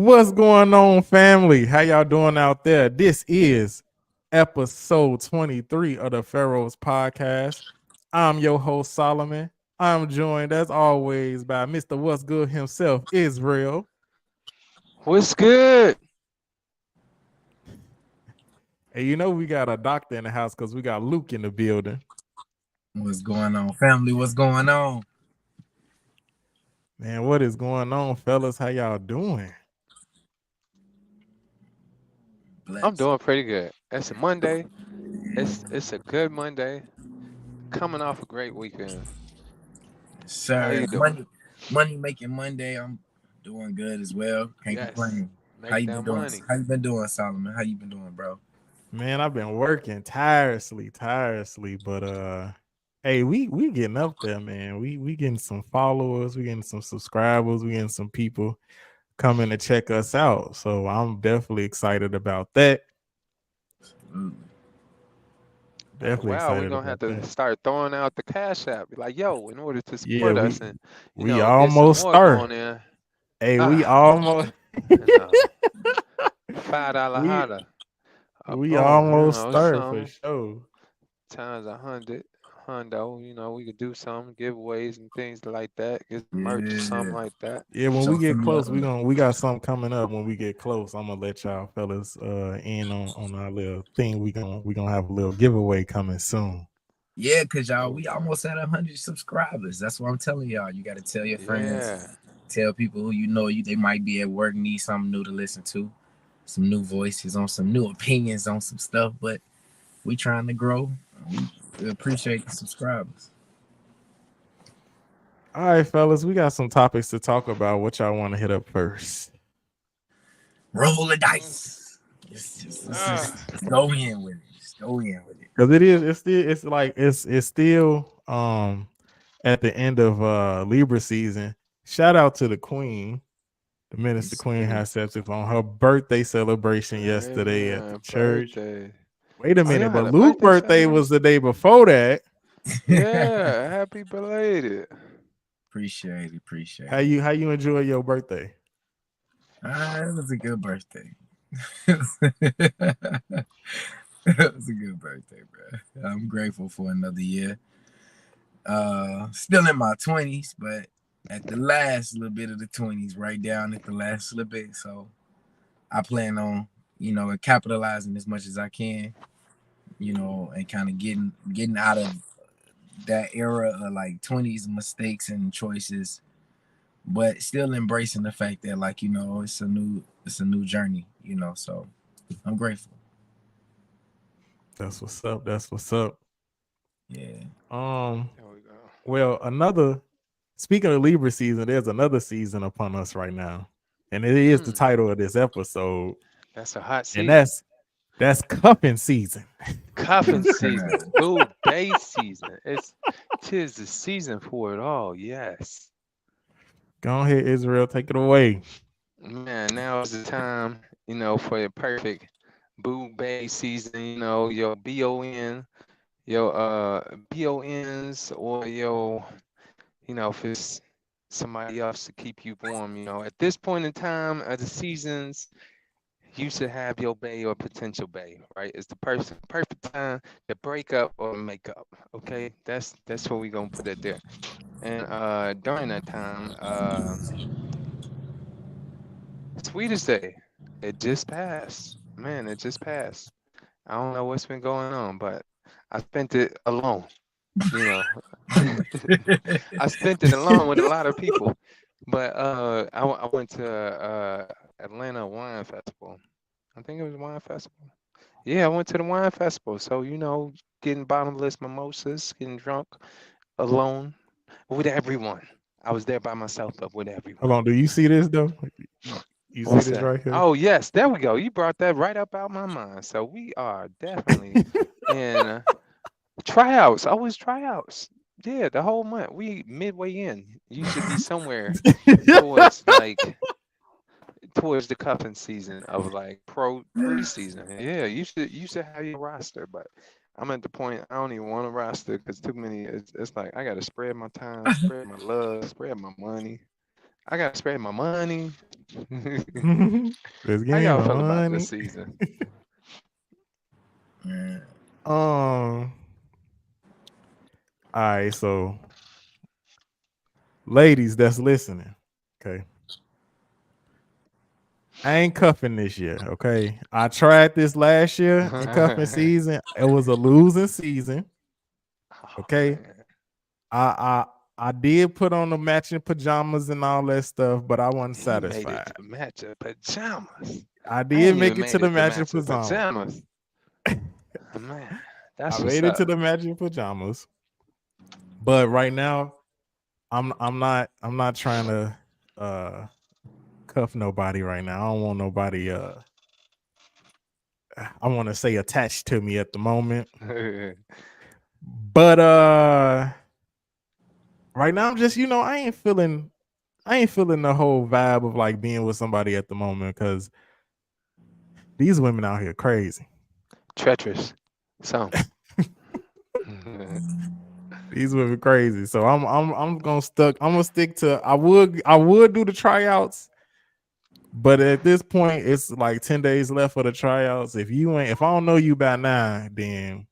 What's going on, family? How y'all doing out there? This is episode 23 of the Pharaohs Podcast. I'm your host, Solomon. I'm joined, as always, by Mr. What's Good himself, Israel. What's good? And you know we got a doctor in the house because we got Luke in the building. What's going on, family? What's going on? Man, what is going on, fellas? How y'all doing? I'm Bless. doing pretty good. It's a Monday. It's a good Monday. Coming off a great weekend. How Sir, you doing? money making Monday. I'm doing good as well. Can't Yes. complain. How Make you that been doing? money. How you been doing, Solomon? How you been doing, bro? Man, I've been working tirelessly, but hey, we getting up there, man. We getting some followers, we getting some subscribers, we getting some people coming to check us out. So I'm definitely excited about that. Absolutely. After a Definitely while, we're excited gonna have about to that. start throwing out the cash app. Be like, yo, in order to Yeah, support we us and we get some almost more start. going in. Hey, we Ah, almost you know, $5 we hotter. we Boom, almost start for something sure. times 100. We could do some giveaways and things like that. Get some merch or something Yeah. like that. Yeah, when we Show get some close, love. we got something coming up. When we get close, I'm gonna let y'all fellas in on our little thing. We gonna have a little giveaway coming soon. Yeah, cause y'all, Oh we yeah. almost at 100 subscribers. That's what I'm telling y'all. You got to tell your friends, Yeah. tell people who you know they might be at work, need something new to listen to, some new voices on some new opinions on some stuff. But we trying to grow. We appreciate the subscribers. All right, fellas, we got some topics to talk about. What y'all want to hit up first? Roll the Mm. dice. Ah. Just go in with it. Just go in with it. Because it's still at the end of Libra season. Shout out to the Queen. The Minister Yes, Queen sir. Hatshepsut on her birthday celebration yesterday at the Amen. church. Birthday. Wait a Oh, y'all minute, had but a Luke's birthday birthday was celebration? the day before that. Yeah. Happy belated. Appreciate it. Appreciate How it. you enjoy your birthday? It was a good birthday. It was a good birthday, bro. I'm grateful for another year. Still in my 20s, but at the last little bit of the 20s, right down at the last little bit. So I plan on, capitalizing as much as I can, and kind of getting out of that era of like 20s mistakes and choices, but still embracing the fact that like, it's a new journey, so I'm grateful. That's what's up. That's what's up. Yeah. Um, There we go. well, another speaking of Libra season, there's another season upon us right now. And it is the Mm. title of this episode. That's a hot And season. that's cuffing season. Cuffing season. Boo bay season. Tis the season for it all. Yes. Go ahead, Israel, take it away. Man, now is the time, for your perfect boo bay season, your BON, your BONs or your, if it's somebody else to keep you warm, At this point in time of the seasons, you should have your bay or potential bay, right? It's the perfect time to break up or make up. Okay. That's what we're gonna put it there. And during that time, Sweetest Day, it just passed. Man, it just passed. I don't know what's been going on, but I spent it alone. You know, I spent it alone with a lot of people. But I went to Atlanta Wine Festival. I think it was Wine Festival. Yeah, I went to the wine festival. So, getting bottomless mimosas, getting drunk alone with everyone. I was there by myself, but with Hold everyone. on, do you see this though? You see What's this that? right here? Oh, yes, there we go. You brought that right up out my mind. So we are definitely in tryouts. I was tryouts. Yeah, the whole month. We midway in. You should be somewhere towards towards the cuffing season of like pro preseason. Yeah, you should have your roster, but I'm at the point I don't even want a roster because too many. It's like I got to spread my time, spread my love, spread my money. I gotta spend my money. Let's How get y'all my feel about this money. season? Man. All right, so ladies that's listening, okay. I ain't cuffing this year, okay. I tried this last year in cuffing Oh season. It was a losing season, okay. man, I I did put on the matching pajamas and all that stuff, but I wasn't he made it satisfied. to match of pajamas. I I did ain't make even it to made the it to matching match of pajamas. pajamas. Man, I that's what's made it to up. the matching pajamas, but right now I'm not trying to uh cuff nobody right now. I don't want nobody I want to say attached to me at the moment. But right now I'm just, I ain't feeling the whole vibe of like being with somebody at the moment because these women out here crazy. Treacherous. So. These women crazy. So I'm gonna stick to I would do the tryouts, but at this point it's like 10 days left for the tryouts. If I don't know you by now, then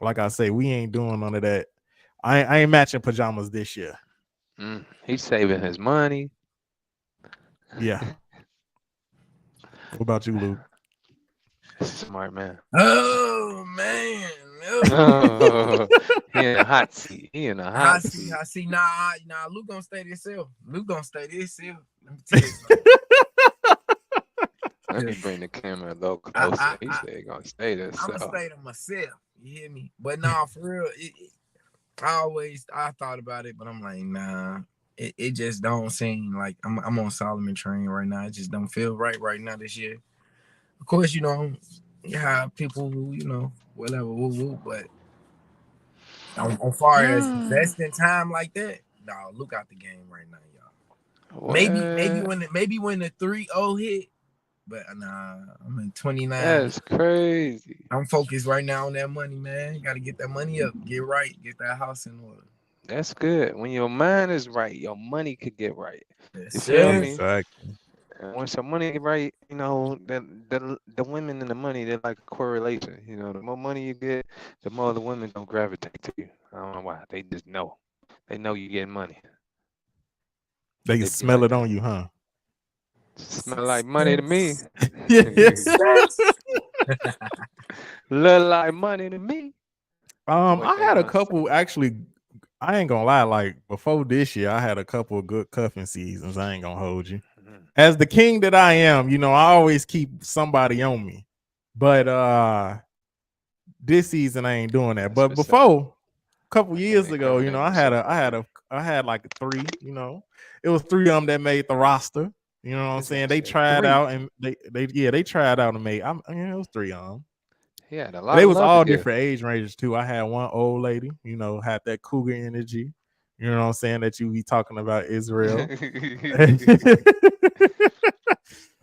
like I say, we ain't doing none of that. I ain't matching pajamas this year. He's saving his money. Yeah. What about you, Luke? Smart man. Oh man, no. Oh, he in a hot seat. He in a hot seat. I see. Nah. Luke gonna stay this. Luke gonna stay this. Let me tell you something. Let me bring the camera a little I, closer. I, He I, said he gonna stay there. I'm gonna So stay to myself. You hear me? But nah, for real. I thought about it, but I'm like, nah. It just don't seem like I'm on Solomon train right now. It just don't feel right now this year. Of course, you have people who, whatever, but on far as investing time like that, no, look out the game right now, y'all. Maybe when the 3-0 hit, but nah, I'm in 29. That's crazy. I'm focused right now on that money, man. You gotta get that money up, get right, get that house in order. That's good. When your mind is right, your money could get right. Yes, You feel sir. me? Exactly. And once your money get right, the women and the money, they're like a correlation. The more money you get, the more the women don't gravitate to you. I don't know why. They just know. They know you getting money. They They be smell like it that. on you, huh? Smell like money to me. Yes. Look like money to me. What I they had a gonna couple actually. I ain't gonna lie. Like before this year, I had a couple of good cuffing seasons. I ain't gonna hold you. say? As the king that I am, I always keep somebody on me. But this season I ain't doing that. That's But what's up. before a couple I can't years ago, incriminate myself like that. I had like three. It was three of them that made the roster. You know what I'm This man saying? They said tried 3. out and they tried out and made. It was three of them. He had a But lot they of was love to all give. different age ranges too. I had one old lady, had that cougar energy. You know what I'm saying? That you be talking about Israel.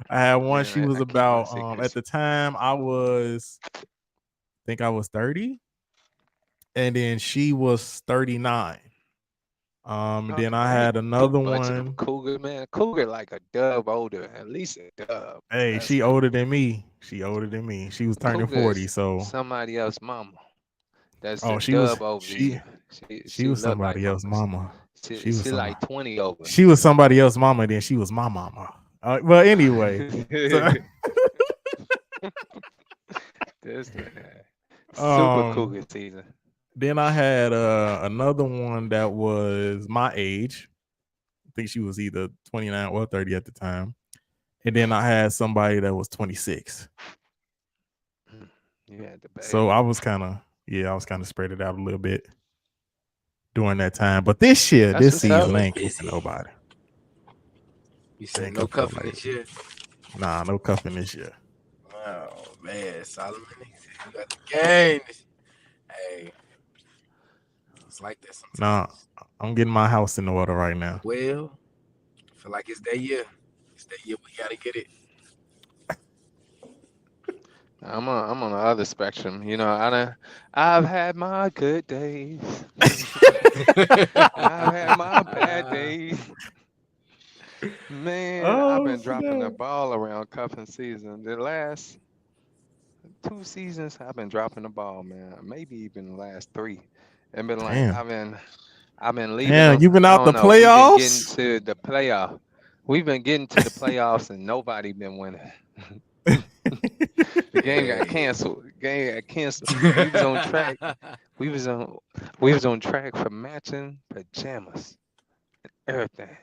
I had one. She Man, was I keep my about at secrets. the time I think I was 30, and then she was 39. And then I Okay, ain't had too another much of them one. cougar, man. Cougar like a dub older, at least a dub. Hey, That's she older than me. She older than me. She was turning cougar 40. is So somebody else's mama. That's oh, a dub over she you. She she she was look like somebody else mamas. mama. She She was she somebody. like 20 over. She was somebody else mama, then she was my mama. But anyway, so This man, super um cougar season. then I had another one that was my age. I think she was either 29 or 30 at the time. And then I had somebody that was 26. You had the So baby. I was kind of spread it out a little bit during that time. But this year, That's this what's up. season, I ain't Busy. cuffing nobody. You I said ain't no cuffing cuffing nobody. this year. Nah, no cuffing this year. Oh man, Solomon, you got the game. Hey, it's like that Nah, sometimes. I'm getting my house in order right now. Well, I feel like it's that year. It's that year we gotta get it. I'm on the other spectrum. I've had my good days. I've had my bad days. Man, I've Oh been dropping the snap! ball around cuffing season. The last 2 seasons, I've been dropping the ball, man. Maybe even the last three. And been like, Damn, I've been leaving damn, them. you been I out don't the know. We've been getting playoffs. to the playoff. We've been getting to the playoffs and nobody been winning. The game got Hey. canceled. The game got canceled. We was on track. We was on we was on track for matching pajamas. Everything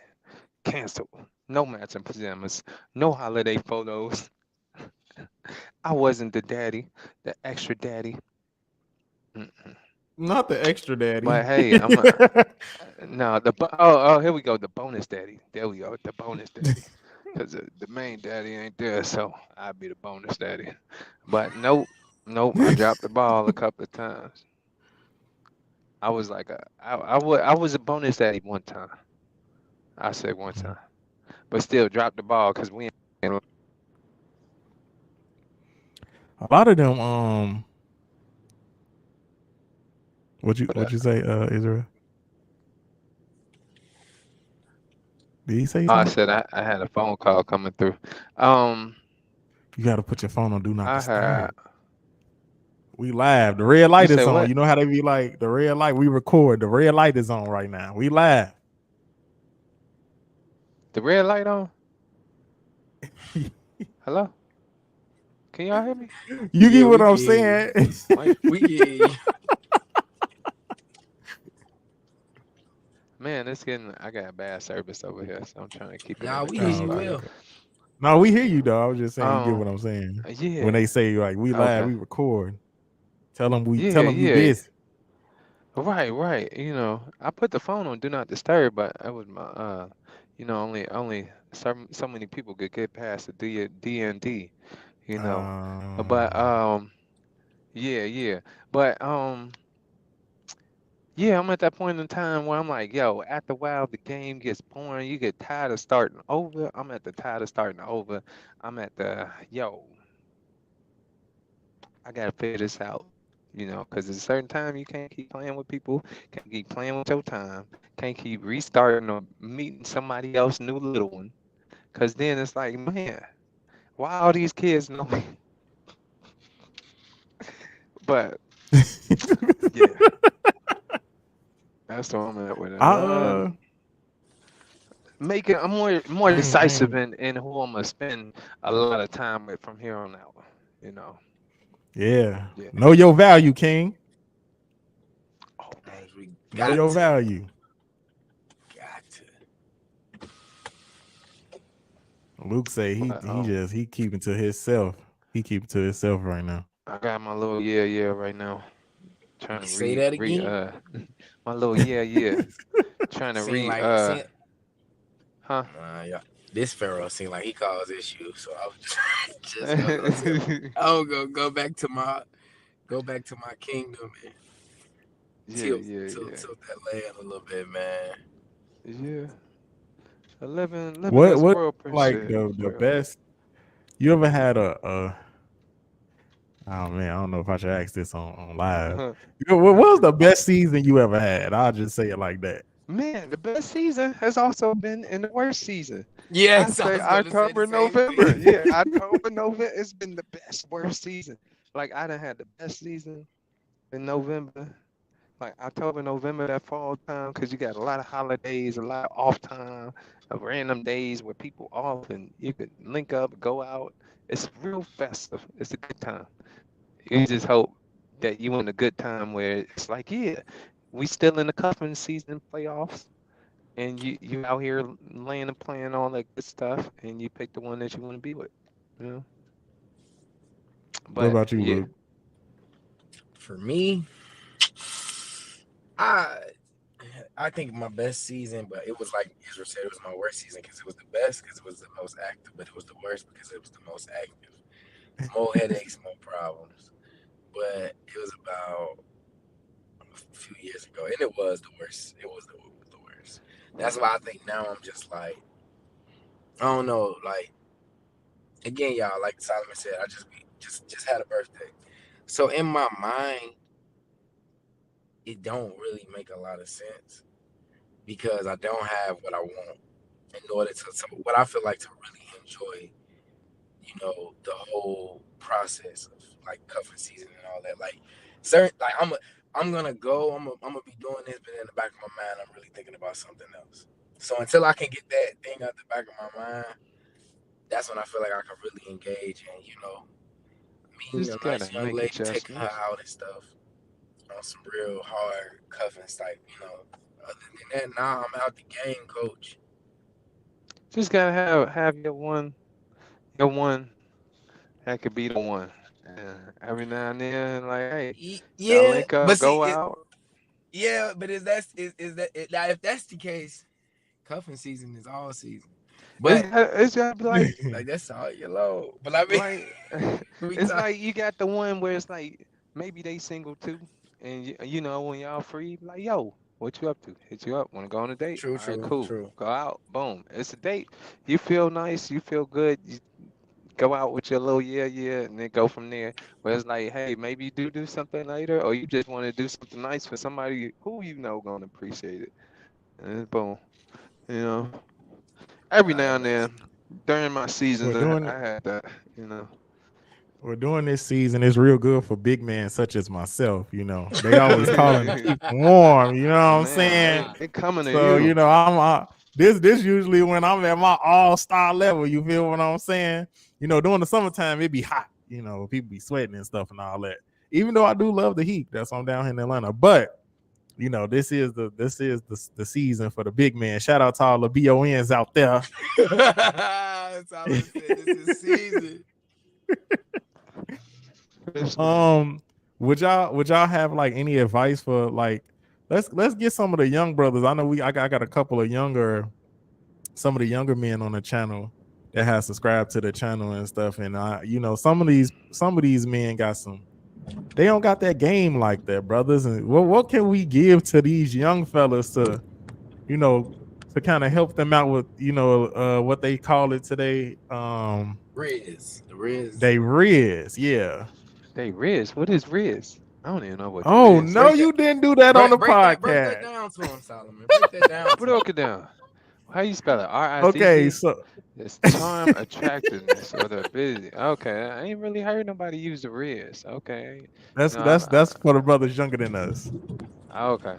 canceled. No matching pajamas. No holiday photos. I wasn't the daddy, the extra daddy. Mm-mm. Not the extra daddy. But hey, no here we go. The bonus daddy. There we go. The bonus daddy. Cause the main daddy ain't there, so I'd be the bonus daddy. But nope. I dropped the ball a couple of times. I was like I was a bonus daddy one time. I said one time, but still dropped the ball because we. A lot of them. What you say, Israel? Did he say I something? said I had a phone call coming through. Um, You got to put your phone on do not I had. disturb. We live. The red You light say is on. what? You know how they be like the red light. We record. The red light is on right now. We live. The red light on? Hello? Can y'all hear me? You Yeah, get what we I'm can hear saying? We can. Man, I got bad service over here, so I'm trying to keep it in Nah, the we hear good Oh, you okay, spot. well. okay. No, we hear you, though. I was just saying, you get Um, what I'm saying. When yeah, they say like we live, okay. we record. Yeah, Tell them you yeah. busy. Right. I put the phone on do not disturb, but it was my only so many people could get past the DND, you know. But yeah. But yeah, I'm at that point in time where I'm like, yo, after a while the game gets boring. You get tired of starting over. I'm at the tired of starting over. I'm at the I gotta figure this out. Because at a certain time you can't keep playing with people, can't keep playing with your time, can't keep restarting or meeting somebody else, new little one. Because then it's like, man, why all these kids know me? But yeah, that's what I'm at with it. I I'm more I decisive ain't. in who I'm gonna spend a lot of time with from here on out. You know. Yeah. Yeah. Know your value, King. Oh dang. We Know got your to. value. Got to. Luke say But he keeping to himself. He keeping to himself right now. I got my little yeah right now. Trying to Say that re again. my little yeah. Trying to Seem re like seem, huh. yeah. This Pharaoh seemed like he caused issues, so I was just gonna go back to my kingdom and tilt Yeah. that land a little bit, man. Yeah. Living What as what world like percent the world. best you ever had a oh man, I don't know if I should ask this on live. What was the best season you ever had? I'll just say it like that. Man, the best season has also been in the worst season. I Yes, I say was gonna say the October, same November. thing. Yeah, October, November. It's been the best, worst season. Like I done had the best season in November. Like October, November, that fall time, because you got a lot of holidays, a lot of off time, of random days where people off and you could link up, go out. It's real festive. It's a good time. You just hope that you in a good time where it's like, yeah, we still in the cuffing season playoffs, and you out here laying and playing all that good stuff, and you pick the one that you want to be with, you know. What But about you, yeah, Luke? For me, I I think my best season, but it was like Israel said, it was my worst season because it was the best because it was the most active, but it was the worst because it was the most active. More headaches, more problems. But it was about a few years ago, and it was the worst. It was the worst. That's why I think now I'm just like, I don't know, like again, y'all, like Solomon said, I just had a birthday. So in my mind, it don't really make a lot of sense because I don't have what I want in order to what I feel like to really enjoy, the whole process of like cuffing season and all that. Like certain like I'm gonna go, I'm gonna be doing this, but in the back of my mind I'm really thinking about something else. So until I can get that thing out the back of my mind, that's when I feel like I can really engage and, meeting Just a nice gotta young make lady, taking her adjustments. out and stuff on some real hard cuffing type, Other than that, now I'm out the game, coach. Just gotta have your one that could be the one. And every now and then, like, hey, y'all Yeah, link up, but see, go out. yeah, but now if that's the case, cuffing season is all season. But It's gotta be like that's all year long. But I mean, like we it's talk. like you got the one where it's like maybe they single too, and you know when y'all free, like yo, what you up to? Hit you up. Want to go on a date? True, All right, true, cool. true. Go out. Boom. It's a date. You feel nice. You feel good. You go out with your little yeah, and then go from there. Where it's like, hey, maybe you do something later, or you just want to do something nice for somebody who you know gonna appreciate it. And it's boom. You know, every Nah, now that and then makes during my seasons, we're I, doing I had that. You know. we're doing this season. It's real good for big men such as myself. They always calling to keep warm. You know what I'm Man, saying? they coming to So you. I'm this usually when I'm at my all star level. You feel what I'm saying? During the summertime it be hot. People be sweating and stuff and all that. Even though I do love the heat, that's why I'm down here in Atlanta. But this is the season for the big man. Shout out to all the BONs out there. that's all I said. This is season. Um, would y'all have like any advice for like let's get some of the young brothers. I know I got a couple of some of the younger men on the channel that have subscribed to the channel and stuff. And some of these men they don't got that game like that, brothers. And what can we give to these young fellas you know to kind of help them out with what they call it today? The Riz. They riz, yeah. They Riz. What is Riz? I don't even know what the Oh Riz no, Break is. that, you didn't do that on the break that podcast. down to him, Solomon. Break that down to him. Broke it down. How you spell it? Okay, RIZZ? so It's charm, attractiveness, or the ability. Okay, I ain't really heard nobody use the Riz. Okay, that's no, that's that's for the brothers younger than us. okay,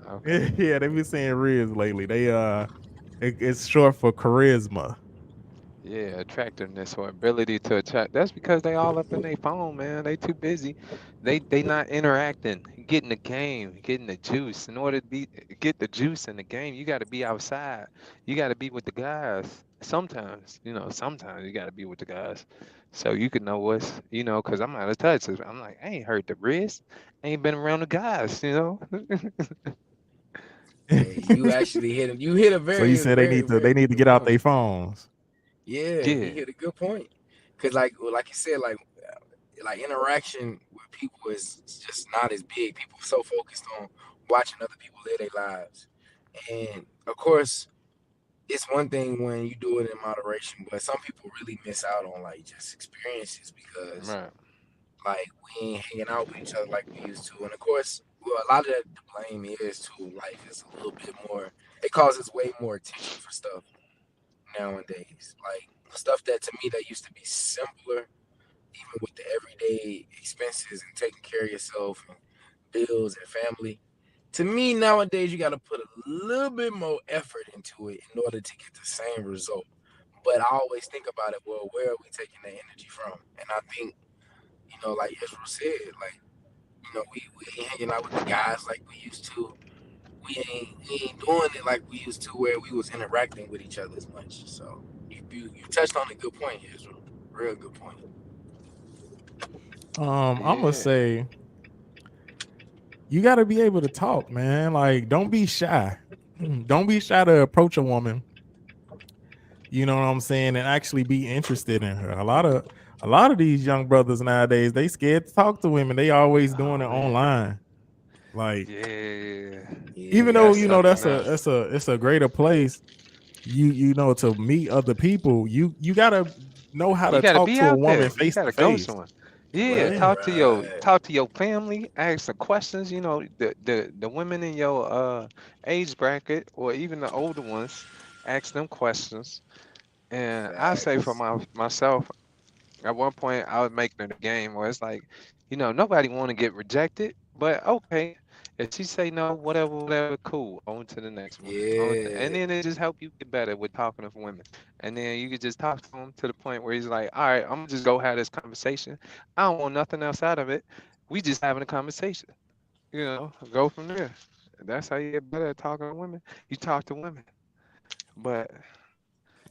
okay. Yeah, they be saying riz lately. It's short for charisma. Yeah, attractiveness or ability to attract. That's because they all up in their phone, man. They too busy. They not interacting, getting the game, getting the juice. In order to get the juice in the game, you got to be outside. You got to be with the guys. Sometimes you got to be with the guys, so you can know because I'm out of touch. So I'm like, I ain't heard the wrist. I ain't been around the guys. Hey, you actually hit him. You hit a So you very, said they very, need to they very need to good get out point. their phones. Yeah, he Yeah, hit a good point. Cause like you said, like interaction with people is just not as big. People are so focused on watching other people live their lives, and of course, it's one thing when you do it in moderation, but some people really miss out on like just experiences because right. like we ain't hanging out with each other like we used to. And of course, well, a lot of the blame is to life is a little bit more. It causes way more attention for stuff nowadays. Like stuff that to me that used to be simpler, even with the everyday expenses and taking care of yourself and bills and family. To me nowadays, you got to put a little bit more effort into it in order to get the same result. But I always think about it. Well, where are we taking the energy from? And I think like Israel said, like we ain't hanging out with the guys like we used to. We ain't doing it like we used to, where we was interacting with each other as much. So you touched on a good point, Israel. Real good point. I'm gonna Yeah, say you got to be able to talk, man. Like, don't be shy. Don't be shy to approach a woman. You know what I'm saying, and actually be interested in her. A lot of these young brothers nowadays, they scared to talk to women. They always doing oh it man, online. Like, yeah, Yeah, even though that's yeah. something that's a else. it's a greater place. To meet other people. You gotta know how You to gotta talk be to a out woman there. You face to gotta go face. somewhere. Yeah, Right, Yeah. right. talk to your family, ask some questions. The women in your age bracket or even the older ones, ask them questions. And I say for myself, at one point I was making it a game where it's like, nobody want to get rejected, but okay, if she say no, whatever, cool. On to the next one. And Yeah. then it just help you get better with talking to women. And then you could just talk to him to the point where he's like, all right, I'm gonna just go have this conversation. I don't want nothing else out of it. We just having a conversation. Go from there. That's how you get better at talking to women. You talk to women. But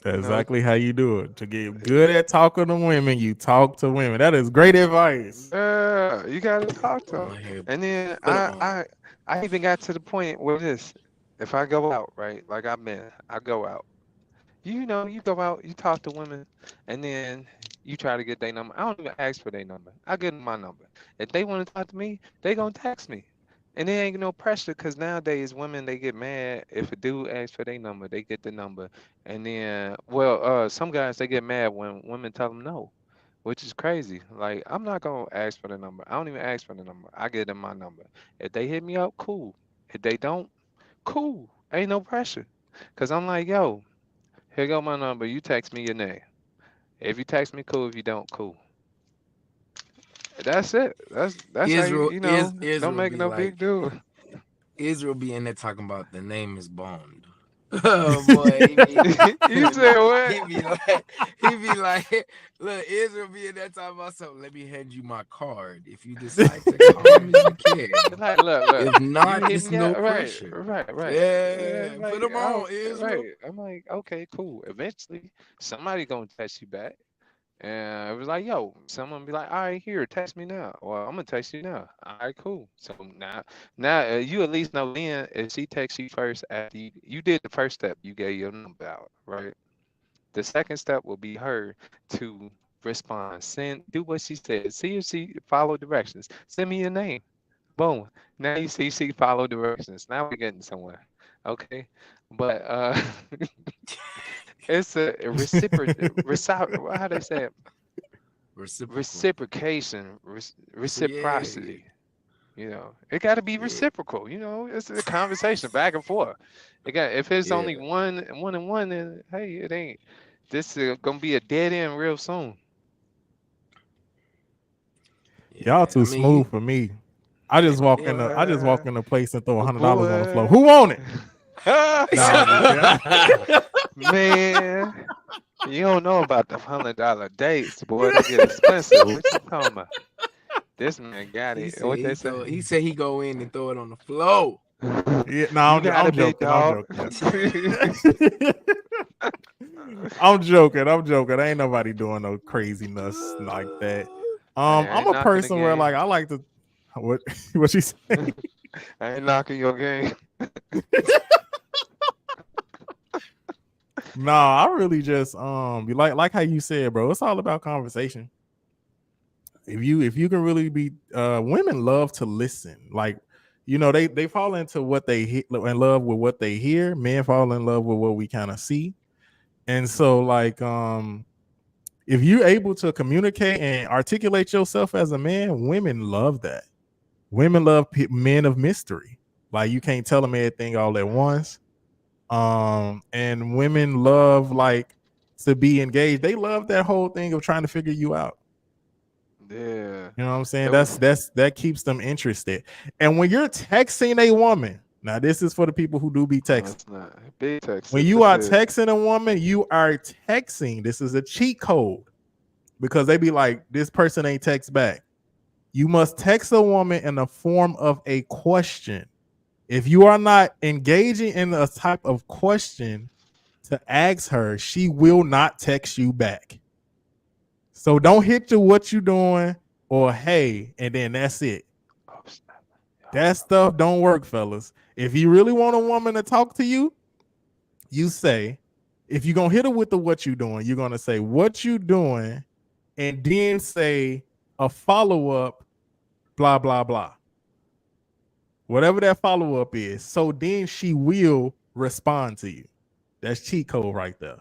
That's you know, exactly how you do it. To get good at talking to women, you talk to women. That is great advice. yeah, you gotta talk to Go them. ahead, And then put them on. I even got to the point where if I go out, right, like I go out. You go out, you talk to women, and then you try to get their number. I don't even ask for their number. I give them my number. If they want to talk to me, they gonna text me. And there ain't no pressure because nowadays women they get mad if a dude asks for their number, they get the number. And then some guys they get mad when women tell them no, which is crazy. Like I'm not gonna ask for the number. I don't even ask for the number. I give them my number. If they hit me up, cool. If they don't, cool. Ain't no pressure. Cause I'm like, yo, here go my number. You text me your name. If you text me, cool. If you don't, cool. That's it. That's how Israel don't Israel make be no like big deal. Israel be in there talking about the name is Bond. Oh boy, he be, You said what? he be like, he be like, look, Israel be in there talking about something. Let me hand you my card. If you decide to call me, you can. Like, look. If You not, hit it's me no up, right, pressure. right. Yeah, Yeah, put like, them on, Israel. right. I'm like, okay, cool. Eventually, somebody gonna text you back. And it was like, yo, someone be like, all right, here, text me now. Well, I'm gonna text you now. All right, cool. So now you at least know then if she texts you first after you did the first step, you gave your number out, right? The second step will be her to respond, do what she said, see if she follow directions, send me your name. Boom. Now you see she follow directions. Now we're getting somewhere. Okay. But it's a how they say it? Reciprocal. Reciprocation, Yeah, reciprocity. It got to be yeah, reciprocal. It's a conversation back and forth. If it's yeah, only one and one, then hey, it ain't. This is gonna be a dead end real soon. Y'all yeah. I too mean, you, smooth for me. I just walk Boy, in a place and throw $100 on the floor. boy. Who want it? Nah, I'm just kidding. Man, you don't know about the $100 dates, boy. They get expensive. What you talking about? This man got he it. said What they say? he said he go in and throw it on the floor. Yeah, no, You got I'm it, big joking. I'm dog. joking. I'm joking. I'm joking. Ain't nobody doing no craziness like that. I I'm ain't a knocking the person where like game. I like to what what she say? I ain't knocking your game. Nah, I really just be like how you said, bro. It's all about conversation. If you can really be women love to listen. Like, they fall into what they hit in love with what they hear. Men fall in love with what we kind of see. And so like if you're able to communicate and articulate yourself as a man, women love that. Women love men of mystery. Like you can't tell them everything all at once. And women love like to be engaged. They love that whole thing of trying to figure you out. Yeah. You know what I'm saying? It was That keeps them interested. And when you're texting a woman, now this is for the people who do be no, texting. it's not. Big text. When you What's are it? texting a woman, you are texting. This is a cheat code because they be like, this person ain't text back. You must text a woman in the form of a question. If you are not engaging in a type of question to ask her, she will not text you back. So don't hit you what you doing or hey, and then that's it. Oh, snap. That stuff don't work, fellas. If you really want a woman to talk to you, you say, if you're gonna hit her with the what you doing, you're gonna say what you doing, and then say a follow-up, blah, blah, blah. Whatever that follow-up is. So then she will respond to you. That's cheat code right there.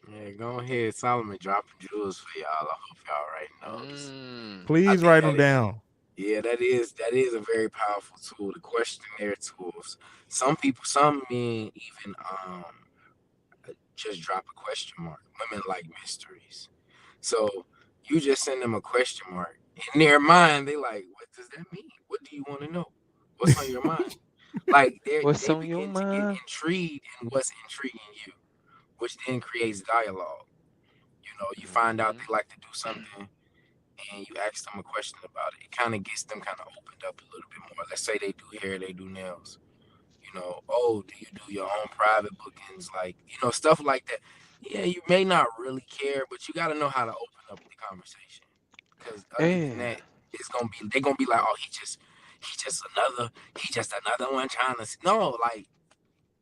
Yeah, go ahead, Solomon dropping jewels for y'all. I hope y'all already know this. I Please think write that them down. Yeah, that is a very powerful tool. The questionnaire tools. Some people, some men even just drop a question mark. Women like mysteries. So you just send them a question mark. In their mind, they like, what does that mean? What do you want to know? What's on your mind? Like What's they on your begin to get mind? intrigued in what's intriguing you, which then creates dialogue. You find out Hmm. they like to do something and you ask them a question about it. It kind of gets them kind of opened up a little bit more. Let's say they do hair, they do nails. Oh, do you do your own private bookings? Like, stuff like that. Yeah, you may not really care, but you got to know how to open up the conversation. Because other than And that, they're gonna be like, oh, he just another one trying to. No, like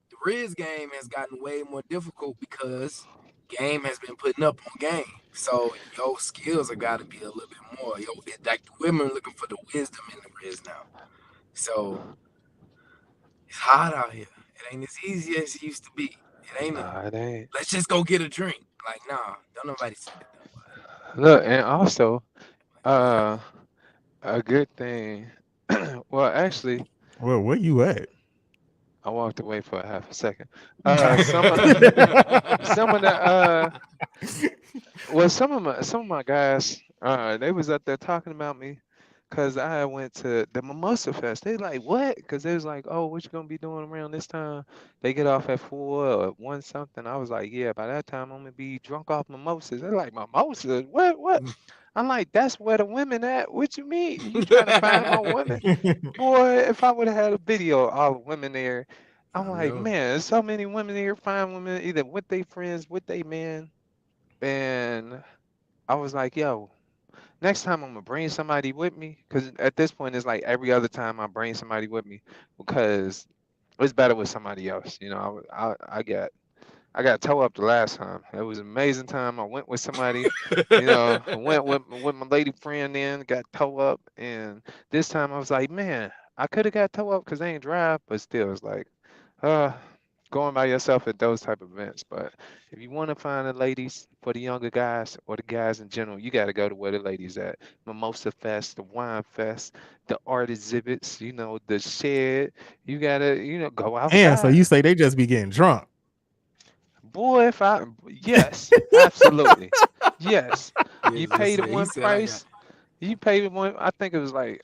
the Riz game has gotten way more difficult because game has been putting up on game. So your skills have got to be a little bit more. Like the women are looking for the wisdom in the Riz now. So it's hot out here. It ain't as easy as it used to be. It ain't. nah, it ain't. Let's just go get a drink. Like, nah, don't nobody say that. Look, and also, uh, a good thing. Well, actually, Well, where you at? I walked away for a half a second. Some of the well, some of my guys, they was up there talking about me, cause I went to the Mimosa Fest. They like what? Cause they was like, oh, what you gonna be doing around this time? They get off at 4 or 1 something. I was like, yeah, by that time I'm gonna be drunk off mimosas. They're like, mimosas? What? What? I'm like, that's where the women at. What you mean? You trying to find my women? Boy, if I would have had a video of all the women there, I'm I like, know. man, there's so many women here, fine women, either with their friends, with their men. And I was like, yo, next time I'm gonna bring somebody with me, because at this point it's like every other time I bring somebody with me, because it's better with somebody else. I got toe up the last time. It was an amazing time. I went with somebody, I went with my lady friend, then got toe up, and this time I was like, man, I could have got toe up because I ain't drive, but still it's like, uh going by yourself at those type of events. But if you want to find the ladies for the younger guys or the guys in general, you got to go to where the ladies at. Mimosa Fest, the Wine Fest, the art exhibits, the shed. You gotta, go And so outside. you say they just be getting drunk. Boy, yes, absolutely. Yes. You Yes, pay the he one said I got. price. You pay the one, I think it was like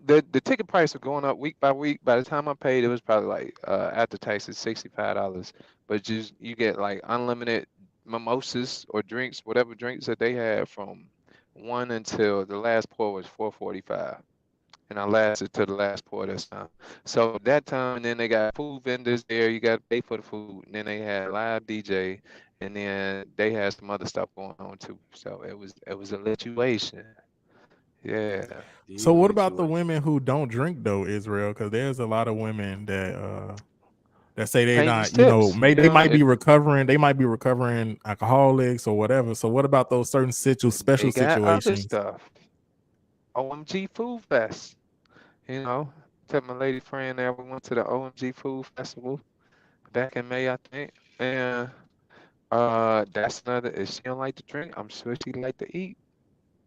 the ticket price was going up week by week. By the time I paid, it was probably like after taxes $65. But just you get like unlimited mimosas or drinks, whatever drinks that they had from one until the last pour was 445. And I lasted to the last pour this time. So that time, and then they got food vendors there. You got to pay for the food. And then they had live DJ, and then they had some other stuff going on too. So it was a situation. Yeah. So Did what let about you the in. women who don't drink though, Israel? Because there's a lot of women that say they Paintings not, tips. they might be recovering, alcoholics or whatever. So what about those certain special They got other situations? stuff. OMG Food Fest. You know, took my lady friend there. We went to the OMG Food Festival back in May, I think. And that's another. If she don't like to drink, I'm sure she like to eat.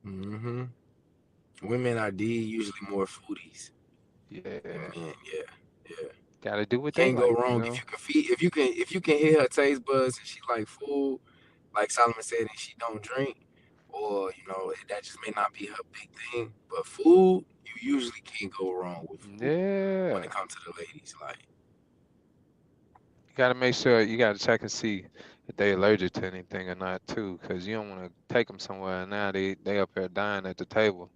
Mm-hmm. Women are usually more foodies than Yeah, men. Yeah, yeah. gotta do what they Can't go like. wrong if you can feed. If you can hit her taste buds and she like food, like Solomon said, and she don't drink, or that just may not be her big thing. But food, you usually can't go wrong with food when Yeah, it comes to the ladies. Like, you gotta make sure you gotta check and see if they allergic to anything or not too, because you don't want to take them somewhere and now they up there dying at the table.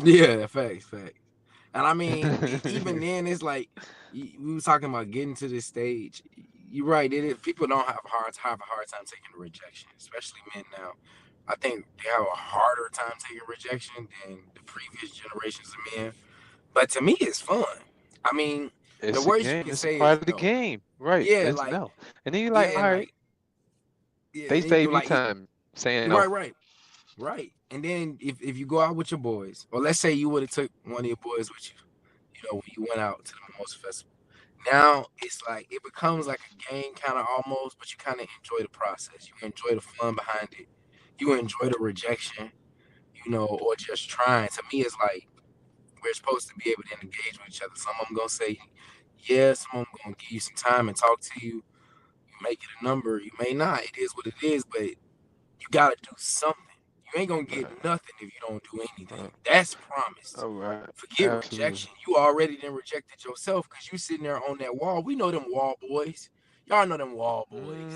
yeah, facts. And I mean, even then, it's like we was talking about getting to this stage. You're right. People don't have a hard time taking rejection, especially men now. I think they have a harder time taking rejection than the previous generations of men. But to me, it's fun. I mean, the It's a worst you game. can It's a say part is of the no. game, right? Yeah, It's like no, and then you're like, yeah, all right, like yeah. they Then you save you like it, time saying no. right. And then if you go out with your boys, or let's say you would have took one of your boys with you, when you went out to the Mimosa Festival. Now it's like it becomes like a game kind of almost, but you kind of enjoy the process. You enjoy the fun behind it. You enjoy the rejection, or just trying. To me, it's like we're supposed to be able to engage with each other. Some of them gonna say yes, some of them gonna give you some time and talk to you. You make it a number, you may not. It is what it is, but you gotta do something. You ain't gonna get Right. nothing if you don't do anything. Right. That's promised. Oh, right. Forget Absolutely. rejection. You already then rejected yourself because you sitting there on that wall. We know them wall boys. Y'all know them wall boys.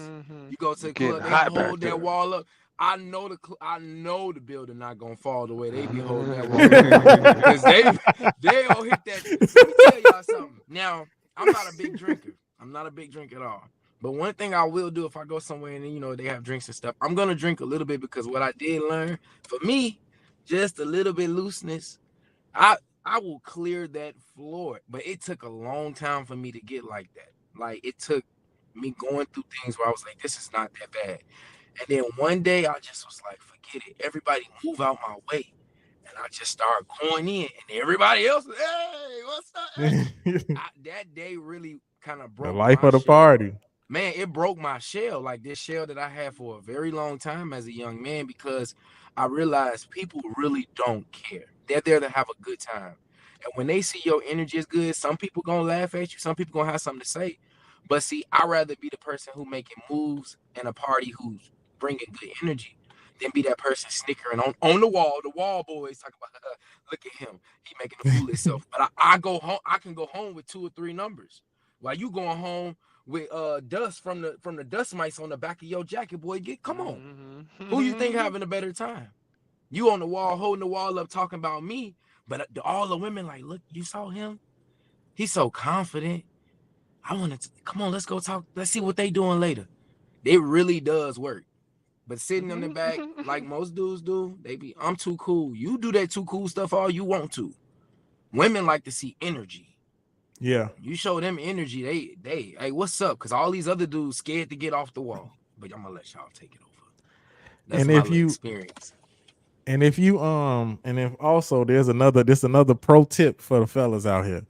You go to the Getting club, they hot back hold that there. wall up. I know the building not gonna fall the way they be holding that wall up because they gonna hit that. Let me tell y'all something. Now I'm not a big drinker. I'm not a big drinker at all. But one thing I will do if I go somewhere and they have drinks and stuff, I'm gonna drink a little bit because what I did learn for me, just a little bit looseness. I will clear that floor, but it took a long time for me to get like that. Like it took me going through things where I was like, this is not that bad. And then one day I just was like, forget it. Everybody move out my way. And I just started going in, and everybody else, hey, what's up? Hey. That day really kind of broke the life my of the shell. party. Man, it broke my shell, like this shell that I had for a very long time as a young man, because I realized people really don't care. They're there to have a good time. And when they see your energy is good, some people gonna laugh at you, some people gonna have something to say. But see, I'd rather be the person who making moves in a party who's bringing good energy than be that person snickering on the wall. The wall boys talk about, look at him, he making a fool of himself. But I go home, I can go home with 2 or 3 numbers, while you going home with dust from the dust mites on the back of your jacket, boy. Come on. Who you think having a better time? You on the wall, holding the wall up, talking about me, but all the women like, look, you saw him? He's so confident. I want to come on, let's go talk. Let's see what they doing later. It really does work. But sitting on the back, like most dudes do, they be, I'm too cool. You do that too cool stuff all you want to. Women like to see energy. Yeah. You show them energy, they hey, what's up? Because all these other dudes scared to get off the wall. But I'm gonna let y'all take it over. That's my experience. And if also there's another pro tip for the fellas out here.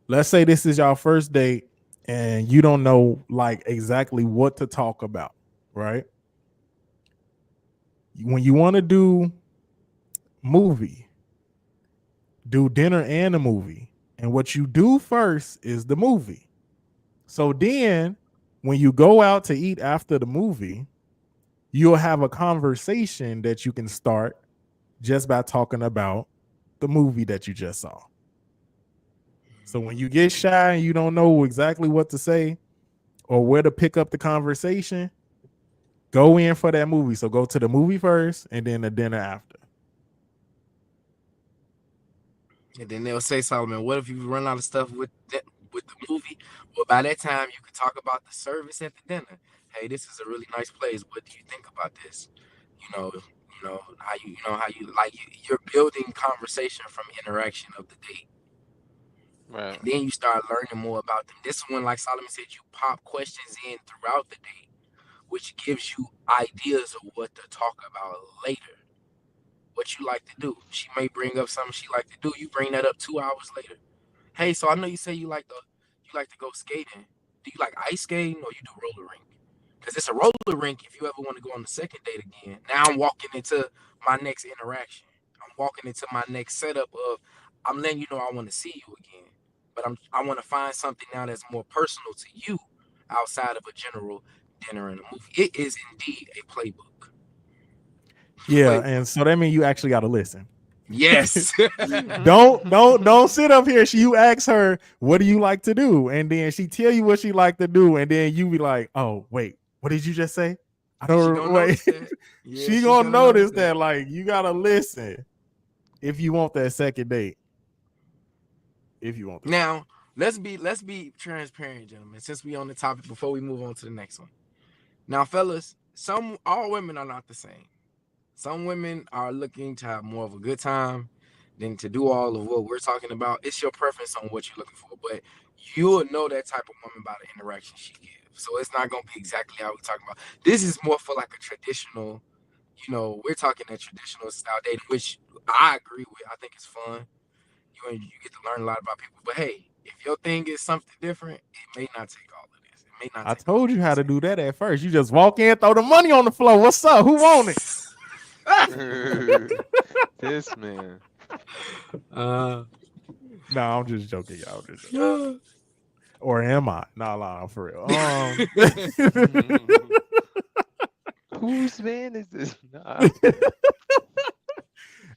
Let's say this is your first date and you don't know like exactly what to talk about, right? When you want to do dinner and a movie. And what you do first is the movie. So then when you go out to eat after the movie, you'll have a conversation that you can start just by talking about the movie that you just saw. So when you get shy and you don't know exactly what to say or where to pick up the conversation, go in for that movie. So go to the movie first and then the dinner after. And then they'll say, Solomon, what if you run out of stuff with the movie? Well, by that time, you could talk about the service at the dinner. Hey, this is a really nice place. What do you think about this? How you like you're building conversation from interaction of the date. Right. And then you start learning more about them. This one, like Solomon said, you pop questions in throughout the date, which gives you ideas of what to talk about later. What you like to do. She may bring up something she like to do. You bring that up 2 hours later. Hey, so I know you say you like to go skating. Do you like ice skating or you do roller rink? Because it's a roller rink if you ever want to go on the second date again. Now I'm walking into my next interaction. I'm walking into my next setup of I'm letting you know I want to see you again. But I want to find something now that's more personal to you outside of a general dinner and a movie. It is indeed a playbook. Yeah, and so that means you actually got to listen. Yes. don't sit up here. You ask her, what do you like to do? And then she tell you what she like to do. And then you be like, oh, wait, what did you just say? I don't wait. Yeah, she gonna notice that. Like, you gotta listen if you want that second date. If you want that. Now, let's be transparent, gentlemen, since we on the topic before we move on to the next one. Now, fellas, all women are not the same. Some women are looking to have more of a good time than to do all of what we're talking about. It's your preference on what you're looking for, but you'll know that type of woman by the interaction she gives. So it's not going to be exactly how we're talking about. This is more for like a traditional, we're talking a traditional style dating, which I agree with. I think it's fun. You get to learn a lot about people. But hey, if your thing is something different, it may not take all of this. It may not. I told you how to do that at first. You just walk in, throw the money on the floor. What's up? Who want it? This man. No, I'm just joking, y'all. I'm just joking. Yeah. Or am I? Nah, for real. Whose man is this? Nah.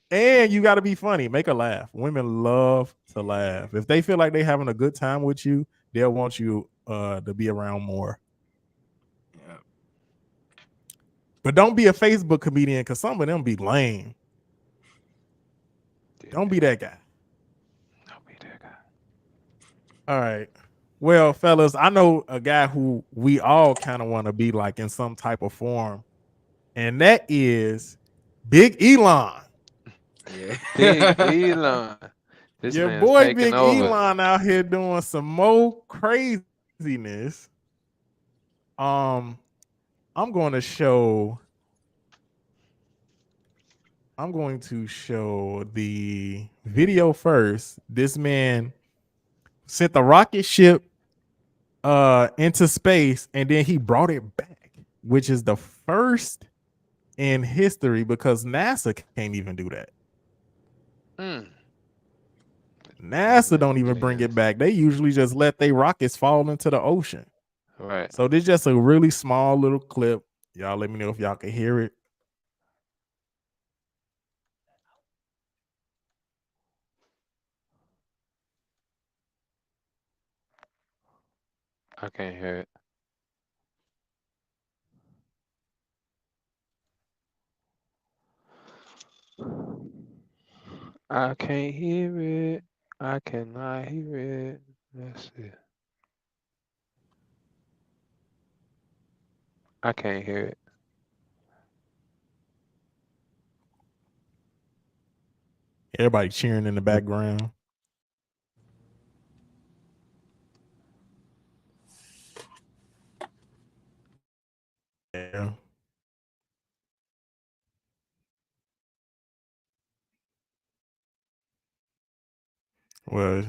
And you got to be funny. Make a laugh. Women love to laugh. If they feel like they having a good time with you, they'll want you to be around more. Yeah. But don't be a Facebook comedian because some of them be lame. Don't be that guy. Don't be that guy. All right. Well, fellas, I know a guy who we all kind of want to be like in some type of form, and that is Big Elon. Yeah. Big Elon. This Your man's boy taking Big over. Elon out here doing some more craziness. Um, I'm going to show the video first. This man sent the rocket ship into space and then he brought it back, which is the first in history because NASA can't even do that. Mm. NASA don't even bring it back. They usually just let their rockets fall into the ocean. Right. So this is just a really small little clip. Y'all let me know if y'all can hear it. I can't hear it. I can't hear it. I cannot hear it. Let's see. I can't hear it. Everybody cheering in the background. Yeah. Well,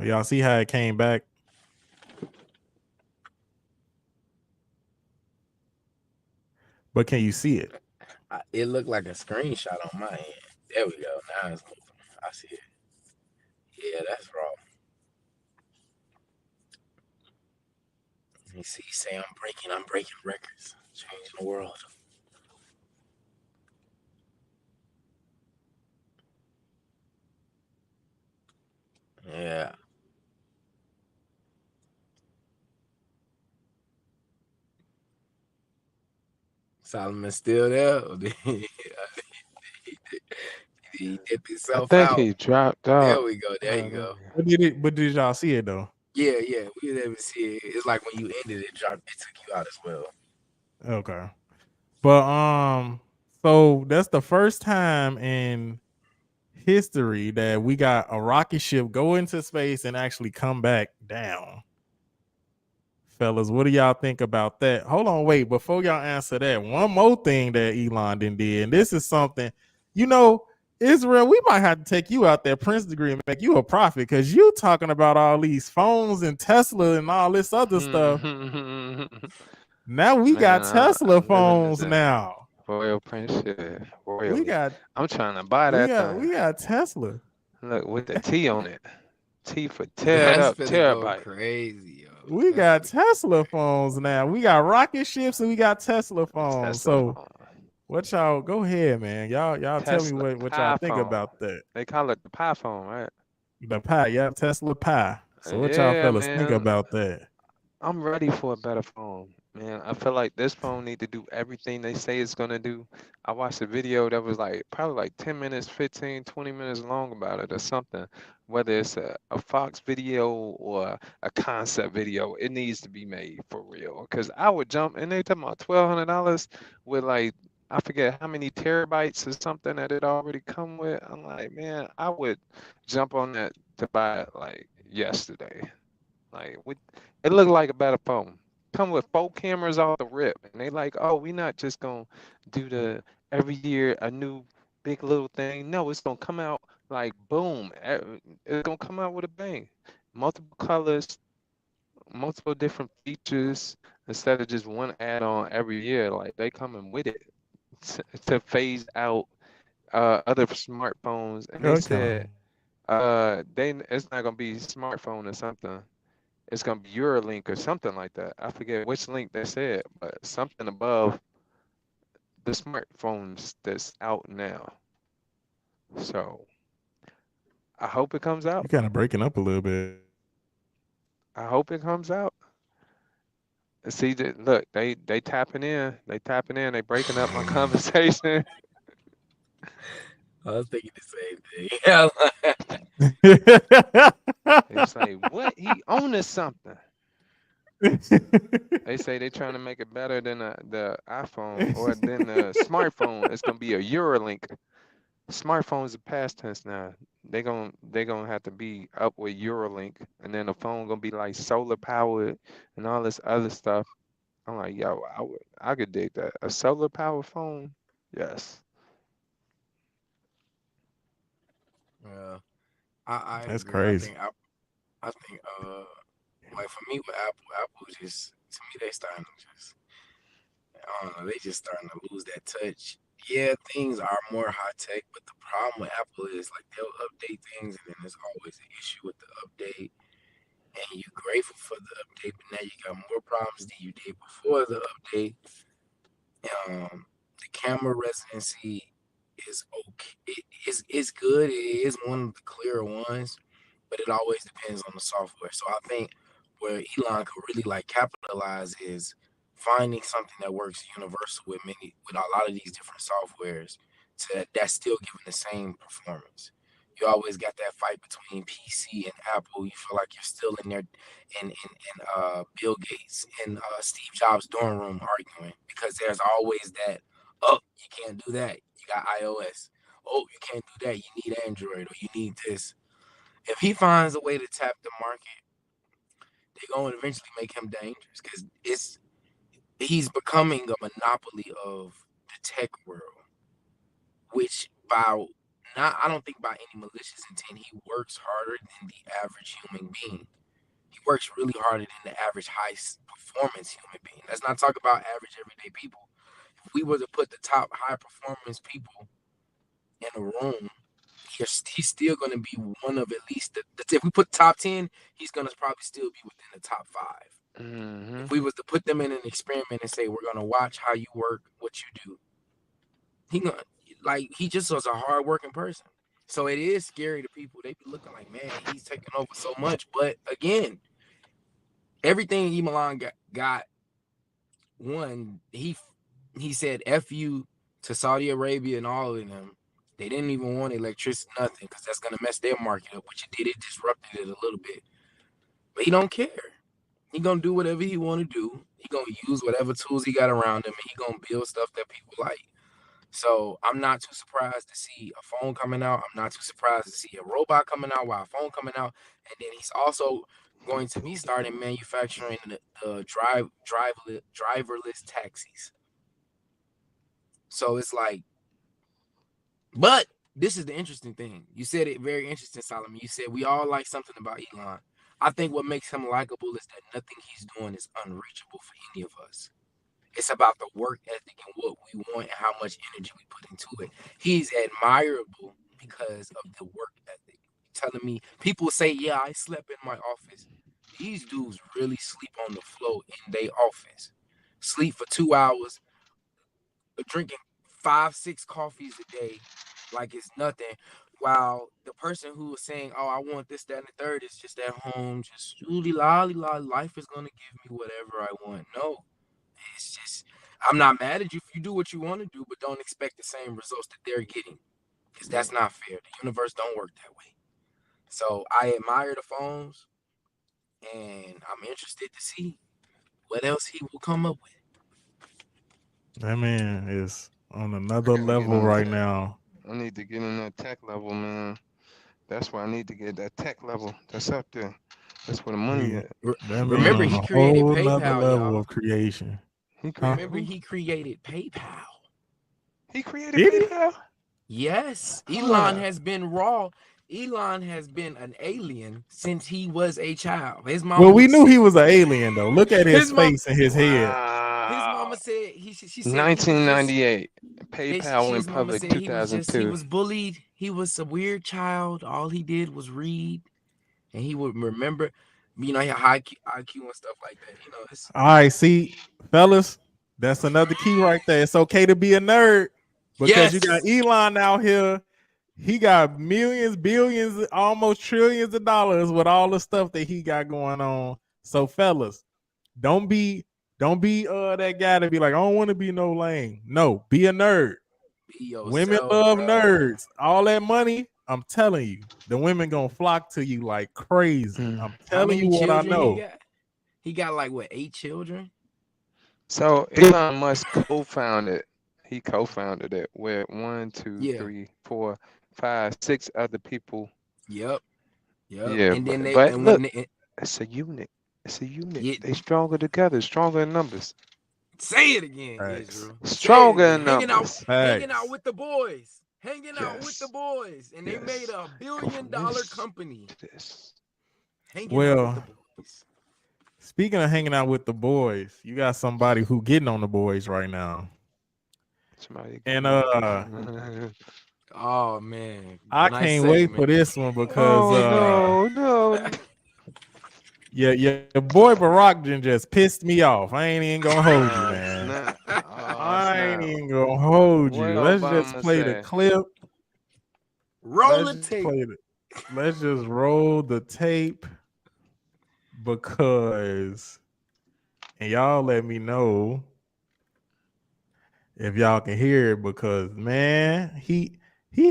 y'all see how it came back? But can you see it? It looked like a screenshot on my end. There we go. Now it's moving. I see it. Yeah, that's raw. You see, say I'm breaking records, changing the world. Yeah. Solomon's still there. Or did he dip I himself think out? he dropped There out. we go. There you go. But did y'all see it though? Yeah, we were able to see it. It's like when you ended it, dropped. It took you out as well. Okay. But so that's the first time in history that we got a rocket ship go into space and actually come back down. Fellas, what do y'all think about that? Hold on, wait, before y'all answer that, one more thing that Elon did, and this is something, you know, Israel, we might have to take you out there, Prince degree, and make you a prophet because you talking about all these phones and Tesla and all this other stuff. Now we got Man, Tesla I'm living phones this now. royal prince shit. We Royally. got I'm trying to buy that thing. we got Tesla. Look, with the T on it. T for tear it That's up, finna go terabyte. crazy, yo. We got Tesla phones now. We got rocket ships and we got Tesla phones. Tesla So phone. what y'all go ahead, man. Y'all tell me Tesla what y'all Pi think phone. about that. They call it the Pi phone, right? The Pi, yeah, Tesla Pi. So what y'all Yeah, fellas think man. about that? I'm ready for a better phone, man. I feel like this phone need to do everything they say it's gonna do. I watched a video that was like probably like 10 minutes, 15, 20 minutes long about it or something. Whether it's a Fox video or a concept video, it needs to be made for real. Cause I would jump and they talking about $1,200 with like I forget how many terabytes or something that it already come with. I'm like, man, I would jump on that to buy it like yesterday. Like it looked like a better phone. Come with 4 cameras off the rip, and they like, oh, we not just gonna do the every year a new big little thing. No, it's gonna come out like boom. It's gonna come out with a bang. Multiple colors, multiple different features instead of just one add-on every year. Like they coming with it to phase out other smartphones, and they Okay. said it's not gonna be smartphone or something. It's gonna be Eurolink or something like that. I forget which link they said, but something above the smartphones that's out now. So I hope it comes out. You kind of breaking up a little bit. I hope it comes out. See, look, they tapping in. They tapping in. They breaking up my conversation. I was thinking the same thing. They say, what? He owns something. They say they're trying to make it better than the iPhone or than the smartphone. It's gonna be a Eurolink. Smartphones are past tense now. They gonna have to be up with Eurolink, and then the phone gonna be like solar powered and all this other stuff. I'm like, yo, I could dig that. A solar powered phone, yes. I That's agree. I crazy. think like for me with Apple just to me they starting to just I don't know, they just starting to lose that touch. Yeah, things are more high tech, but the problem with Apple is like they'll update things and then there's always an issue with the update. And you're grateful for the update, but now you got more problems than you did before the update. The camera residency is okay. It's good. It is one of the clearer ones, but it always depends on the software. So I think where Elon could really like capitalize is finding something that works universal with a lot of these different softwares that's still giving the same performance. You always got that fight between PC and Apple. You feel like you're still in there in Bill Gates and Steve Jobs' dorm room arguing because there's always that, oh, you can't do that. You got iOS. Oh, you can't do that. You need Android or you need this. If he finds a way to tap the market, they're going to eventually make him dangerous because he's becoming a monopoly of the tech world, which I don't think by any malicious intent, he works harder than the average human being. He works really harder than the average high performance human being. Let's not talk about average everyday people. If we were to put the top high performance people in a room, he's still going to be one of at least if we put top 10, he's going to probably still be within the top 5. Mm-hmm. If we was to put them in an experiment and say we're going to watch how you work, what you do, he just was a hard working person. So it is scary to people. They be looking like, man, he's taking over so much. But again, everything Elon got one, he said F you to Saudi Arabia and all of them. They didn't even want electricity, nothing, because that's gonna mess their market up, which it did. It disrupted it a little bit. But he don't care. He gonna do whatever he wanna do. He gonna use whatever tools he got around him, and he gonna build stuff that people like. So I'm not too surprised to see a phone coming out. I'm not too surprised to see a robot coming out while a phone coming out. And then he's also going to be starting manufacturing the driverless taxis. So it's like, but this is the interesting thing. You said it very interesting, Solomon. You said we all like something about Elon. I think what makes him likable is that nothing he's doing is unreachable for any of us. It's about the work ethic and what we want and how much energy we put into it. He's admirable because of the work ethic. Telling me, people say, yeah, I slept in my office. These dudes really sleep on the floor in their office. Sleep for 2 hours, drinking 5-6 coffees a day like it's nothing. While the person who was saying, oh, I want this, that, and the third is just at home, just lolly, life is going to give me whatever I want. No. It's just, I'm not mad at you if you do what you want to do, but don't expect the same results that they're getting, because that's not fair. The universe don't work that way. So I admire the phones, and I'm interested to see what else he will come up with. That man is on another level right now. I need to get in that tech level, man. That's why I need to get that tech level. That's up there. That's where the money is. Remember, he created PayPal, level of creation. Remember, he created PayPal. He created PayPal? Yes. Elon has been raw. Elon has been an alien since he was a child. His mom. Well, we knew he was an alien, though. Look at his face and his head. His mama said she said 1998. PayPal in his mama public said he 2002. was bullied. He was a weird child. All he did was read, and he would remember. You know, he had high IQ and stuff like that. You know, it's All right, see, fellas, that's another key right there. It's okay to be a nerd because you got yes. Elon out here. He got millions, billions, almost trillions of dollars with all the stuff that he got going on. So, fellas, don't be that guy to be like, I don't want to be no lame. No, be a nerd. Be Women yourself, love bro. nerds. All that money, I'm telling you, the women gonna flock to you like crazy. I'm How telling many you what I children he know. got? He got like what, 8 children? So Elon Musk co-founded. He co-founded it with 1, 2, Yeah. 3, 4, 5, 6 other people. Yep. Yeah, And then but when look, they, it's a unit. It's a unit. Yeah. They stronger together, stronger in numbers. say it again, Facts. Israel. Stronger Say it in again. numbers. Hanging out Facts. with the boys. Hanging out with the Yes. boys. And they made Yes. a Go $1 from billion this company. to this. Hanging out with the Well, boys. speaking of hanging out with the boys, you got somebody who getting on the boys right now. Somebody And Oh man. I Nice can't wait segment. for this one because Oh no. yeah, your boy Barack just pissed me off. I ain't even gonna hold you, man. Snap. Oh, I ain't snap. even gonna hold What you. Let's just Obama play the say? clip. Roll the tape. Let's just roll the tape because, and y'all let me know if y'all can hear it because man, he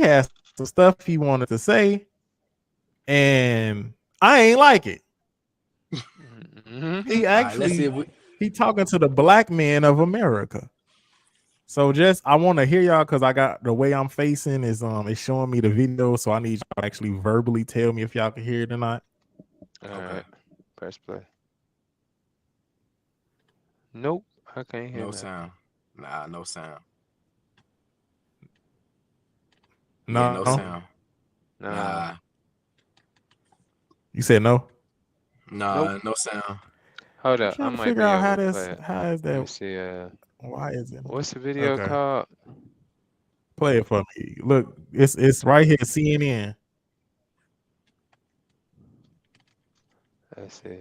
has some stuff he wanted to say, and I ain't like it. Mm-hmm. He All right, let's see actually if we he talking to the black men of America. So just I want to hear y'all because I got the way I'm facing is it's showing me the video, so I need y'all to actually verbally tell me if y'all can hear it or not. All right. Press play. Nope. I can't hear no nothing. sound. Nah, no sound. No, Yeah, no sound. Nah. You said no. Nope. No sound. Hold I'm up. I trying to might figure be out able to play it. how is Let me that? see. Why is it? What's the video Okay, called? play it for me. Look, it's right here, CNN. Let's see.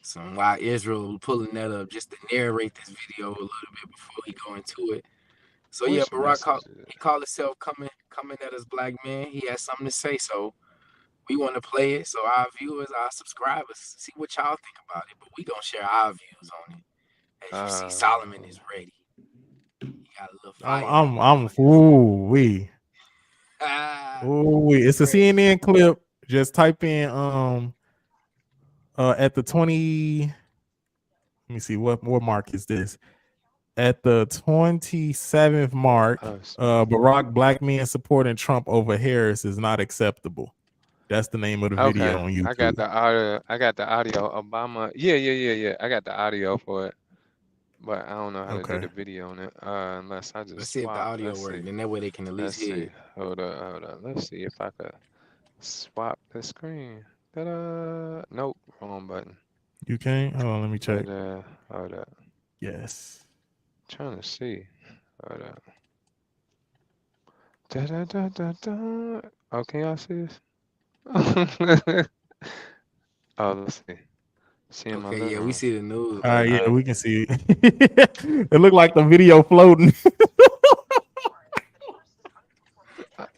So while Israel pulling that up just to narrate this video a little bit before we go into it. So yeah, Which Barack message is it? he called himself coming at us black men. He has something to say, so we want to play it so our viewers, our subscribers, see what y'all think about it. But we gonna share our views on it. As you see, Solomon is ready. He got a little fire. I'm ooh wee. Ooh wee. It's a Ready. CNN clip. Just type in at the 20. Let me see what mark is this? At the 27th mark, Barack black men supporting Trump over Harris is not acceptable. That's the name of the video on YouTube. I got the audio. Obama. Yeah. I got the audio for it, but I don't know how to do the video on it. Unless I just Let's see if the audio works. Then that way they can at least hear it. Hold up. Let's see if I could swap the screen. Ta-da! Nope, wrong button. You can't? Hold on, let me check. Hold up. Yes. Trying to see. Hold up. Da-da-da-da-da. Oh, can y'all see this? Oh, let's see. Okay, yeah, we see the news. Yeah, we can see it. It looked like the video floating.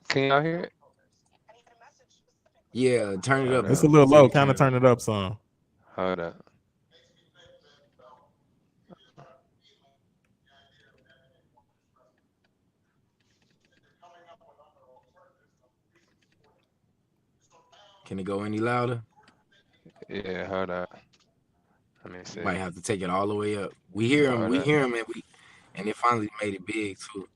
Can y'all hear it? Yeah, turn it up. It's a little low. Kind of turn it up some. Hold up. Can it go any louder? Yeah, hold up. Let me see. Might have to take it all the way up. We hear him, and it finally made it big too.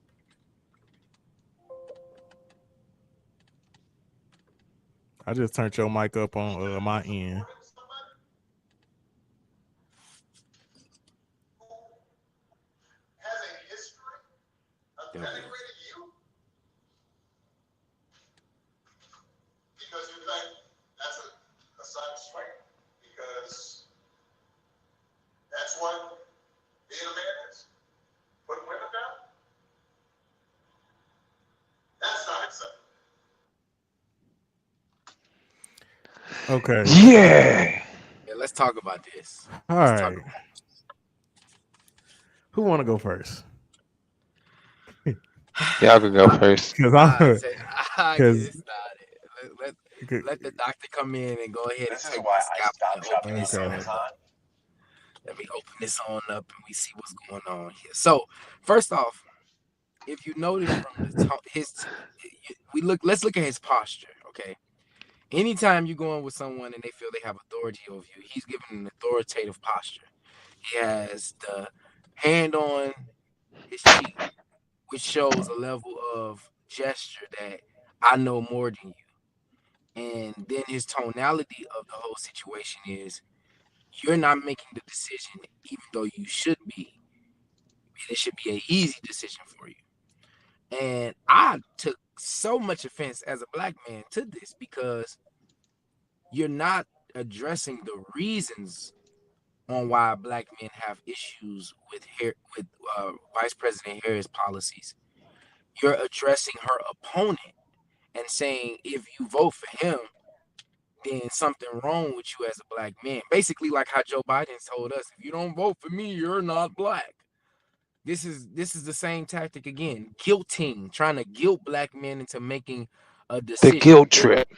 I just turned your mic up on my end. There we go. Because you think that's a sign of strength, because that's what being a man is. Okay. Yeah. Yeah, let's talk about this. All Let's talk right. about Who want to go first? Y'all can go first. Because I I'm say I get because it started. Let the doctor come in and go ahead and This is take why the I scalpel stopped and shopping open on this on. Okay. Amazon. Let me open this on up and we see what's going on here. So first off, if you notice from the let's look at his posture. Okay, anytime you're going with someone and they feel they have authority over you, he's giving an authoritative posture. He has the hand on his cheek, which shows a level of gesture that I know more than you. And then his tonality of the whole situation is you're not making the decision, even though you should be. It should be an easy decision for you. And I took so much offense as a black man to this because you're not addressing the reasons on why black men have issues with Vice President Harris' policies. You're addressing her opponent and saying if you vote for him, then something wrong with you as a black man. Basically, like how Joe Biden told us, if you don't vote for me, you're not black. This is the same tactic again, guilting, trying to guilt black men into making a The decision. guilt trip.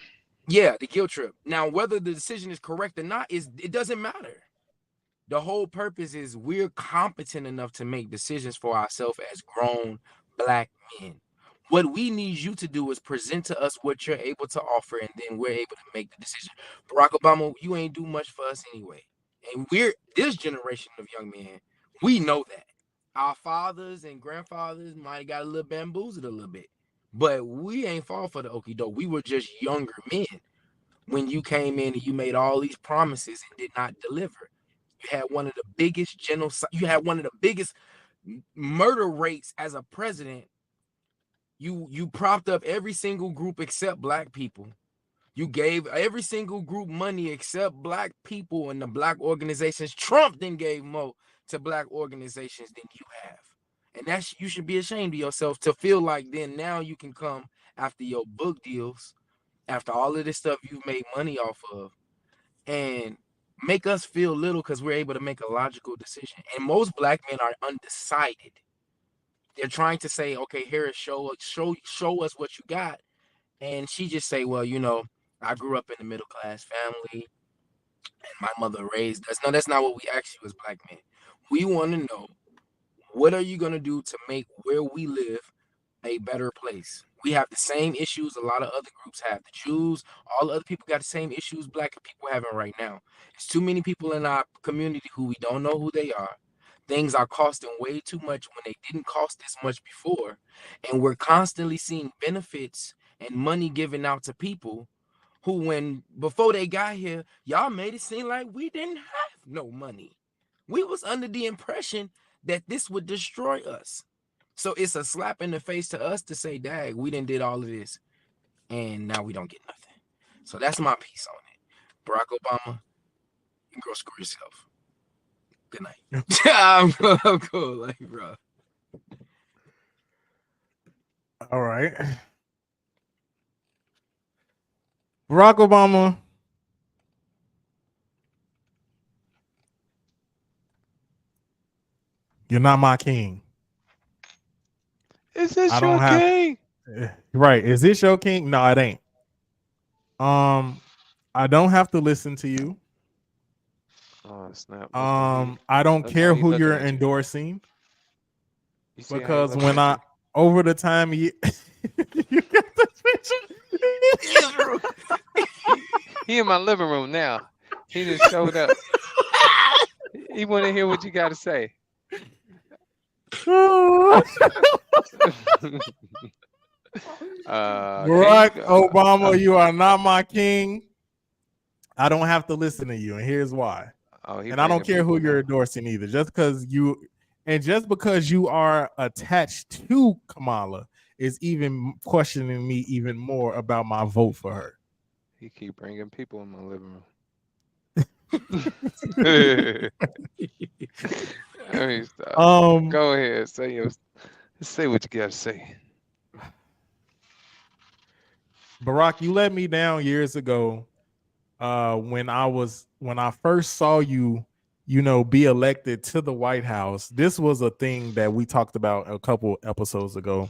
Yeah, the guilt trip. Now, whether the decision is correct or not, it doesn't matter. The whole purpose is we're competent enough to make decisions for ourselves as grown black men. What we need you to do is present to us what you're able to offer, and then we're able to make the decision. Barack Obama, you ain't do much for us anyway. And we're this generation of young men, we know that. Our fathers and grandfathers might have got a little bamboozled a little bit, but we ain't fall for the okie doke. We were just younger men when you came in and you made all these promises and did not deliver. You had one of the biggest genocide. You had one of the biggest murder rates as a president. You propped up every single group except black people. You gave every single group money except black people and the black organizations. Trump then gave more to black organizations than you have. And that's you should be ashamed of yourself to feel like then now you can come after your book deals, after all of this stuff you've made money off of, and make us feel little because we're able to make a logical decision. And most black men are undecided. They're trying to say, okay, Harris, show us what you got. And she just say, well, I grew up in a middle class family and my mother raised us. No, that's not what we ask you as black men. We want to know, what are you going to do to make where we live a better place? We have the same issues a lot of other groups have. The Jews, all the other people got the same issues black people having right now. There's too many people in our community who we don't know who they are. Things are costing way too much when they didn't cost this much before. And we're constantly seeing benefits and money given out to people who, when before they got here, y'all made it seem like we didn't have no money. We was under the impression that this would destroy us. So it's a slap in the face to us to say, "Dag, we didn't did all of this, and now we don't get nothing." So that's my piece on it. Barack Obama, you can go screw yourself. Good night. I'm cool, like, bro. All right. Barack Obama. You're not my king. Is this I don't your have king? right. Is this your king? No, it ain't. I don't have to listen to you. Oh, snap. I don't Look how care he who looking you're at you. endorsing You see how he because looking when at over the time you got the picture. he in my living room now. He just showed up. He want to hear what you got to say. Barack Obama, you are not my king. I don't have to listen to you, and here's why. And I don't care who you're endorsing either. Just because you are attached to Kamala is even questioning me even more about my vote for her. He keep bringing people in my living room. I mean, stop. Go ahead, say what you got to say. Barack, you let me down years ago when I first saw you, be elected to the White House. This was a thing that we talked about a couple episodes ago.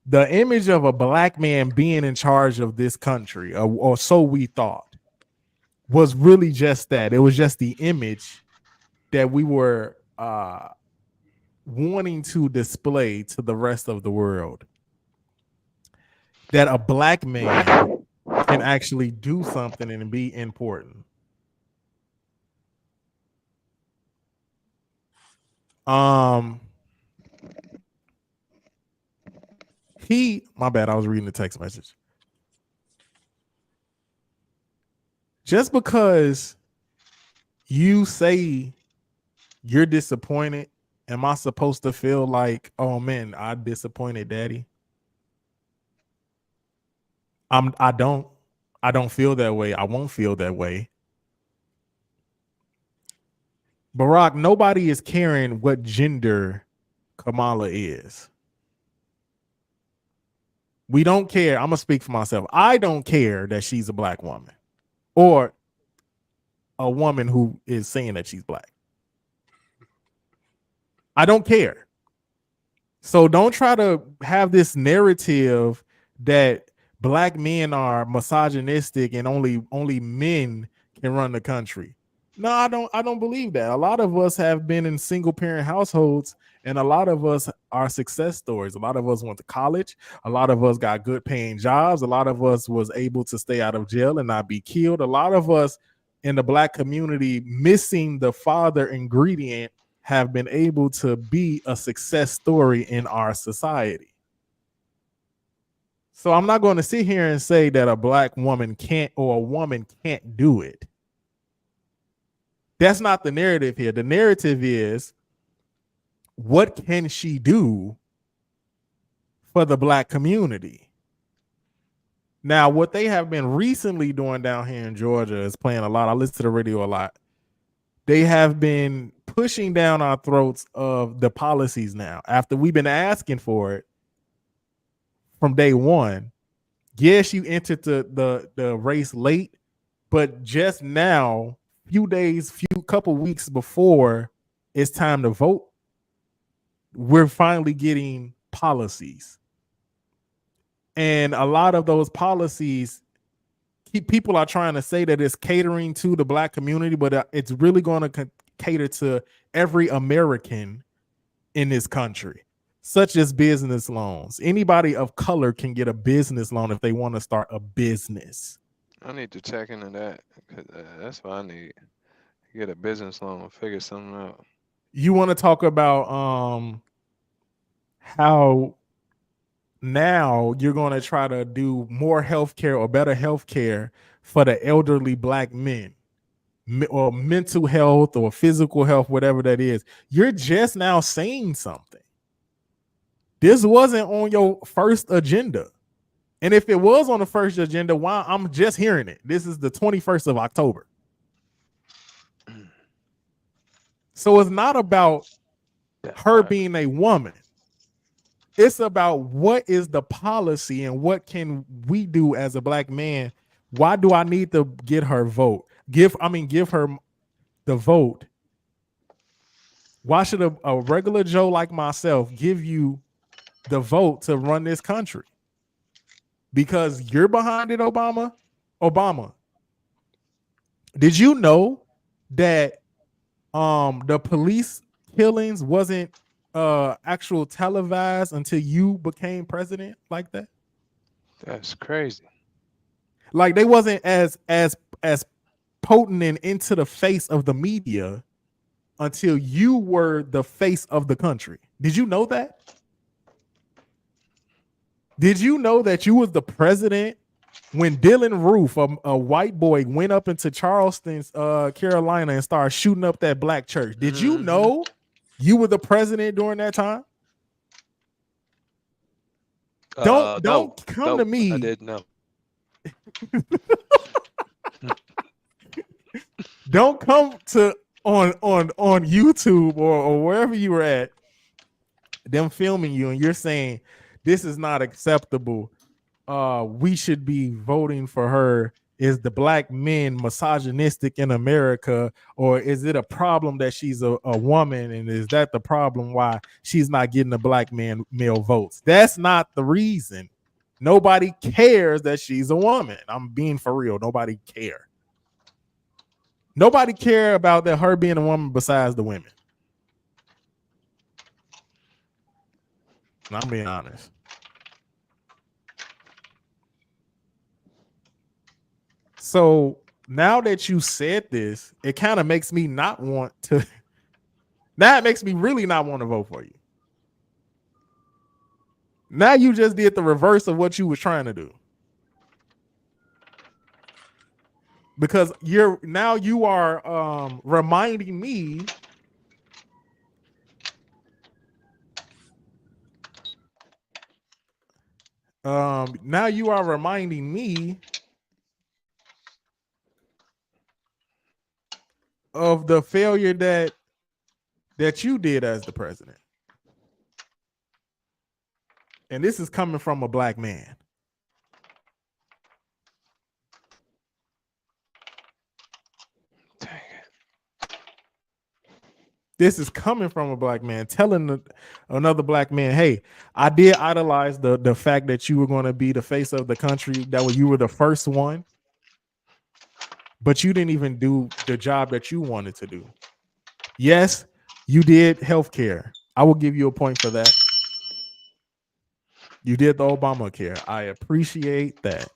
The image of a black man being in charge of this country, or so we thought, was really just that. It was just the image that we were wanting to display to the rest of the world. That a black man can actually do something and be important. My bad, I was reading the text message. Just because you say you're disappointed, am I supposed to feel like, oh man, I disappointed daddy? I don't feel that way. I won't feel that way. Barack, nobody is caring what gender Kamala is. We don't care. I'm gonna speak for myself. I don't care that she's a black woman or a woman who is saying that she's black. I don't care. So don't try to have this narrative that black men are misogynistic and only men can run the country. No, I don't believe that. A lot of us have been in single parent households, and a lot of us are success stories. A lot of us went to college. A lot of us got good paying jobs. A lot of us was able to stay out of jail and not be killed. A lot of us in the black community, missing the father ingredient, have been able to be a success story in our society. So I'm not going to sit here and say that a black woman can't or a woman can't do it. That's not the narrative here. The narrative is, what can she do for the black community? Now, what they have been recently doing down here in Georgia is playing a lot. I listen to the radio a lot. They have been pushing down our throats of the policies now. After we've been asking for it from day one. Yes, you entered the race late, but just now, couple weeks before it's time to vote, we're finally getting policies. And a lot of those policies, people are trying to say that it's catering to the black community, but it's really going to cater to every American in this country, such as business loans. Anybody of color can get a business loan if they want to start a business. I need to check into that. That's what I need. Get a business loan, figure something out. You want to talk about how now you're going to try to do more healthcare or better healthcare for the elderly black men, or mental health or physical health, whatever that is. You're just now saying something. This wasn't on your first agenda. And if it was on the first agenda, why I'm just hearing it. This is the 21st of October. So it's not about her being a woman. It's about what is the policy and what can we do as a black man. Why do I need to get her vote? Give her the vote. Why should a regular Joe like myself give you the vote to run this country? Because you're behind it, Obama. Did you know that the police killings wasn't actual televised until you became president like that? That's crazy. Like they wasn't as potent and into the face of the media until you were the face of the country. Did you know that? Did you know that you was the president when Dylan Roof, a white boy, went up into Charleston, Carolina, and started shooting up that black church? Did you know you were the president during that time? Don't come to me. I didn't know. Don't come to on YouTube or wherever you were at, them filming you, and you're saying this is not acceptable. We should be voting for her is the black men misogynistic in America, or is it a problem that she's a woman, and is that the problem why she's not getting the black male votes? That's not the reason. Nobody cares that she's a woman. I'm being for real. Nobody care. Nobody care about that her being a woman besides the women. And I'm being honest. So now that you said this, it kind of makes me not want to. Now it makes me really not want to vote for you. Now you just did the reverse of what you was trying to do. Because you are reminding me now you are reminding me of the failure that you did as the president. And this is coming from a black man. Dang it. This is coming from a black man telling another black man, hey, I did idolize the fact that you were going to be the face of the country, you were the first one, but you didn't even do the job that you wanted to do. Yes, you did healthcare. I will give you a point for that. You did the Obamacare. I appreciate that.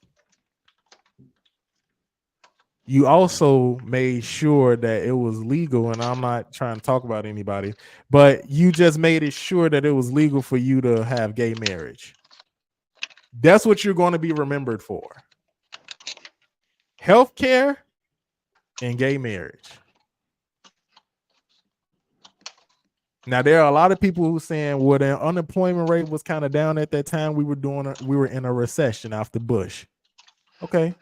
You also made sure that it was legal, and I'm not trying to talk about anybody, but you just made it sure that it was legal for you to have gay marriage. That's what you're going to be remembered for. Healthcare and gay marriage. Now, there are a lot of people who are saying, well, the unemployment rate was kind of down at that time. We were in a recession after Bush. Okay.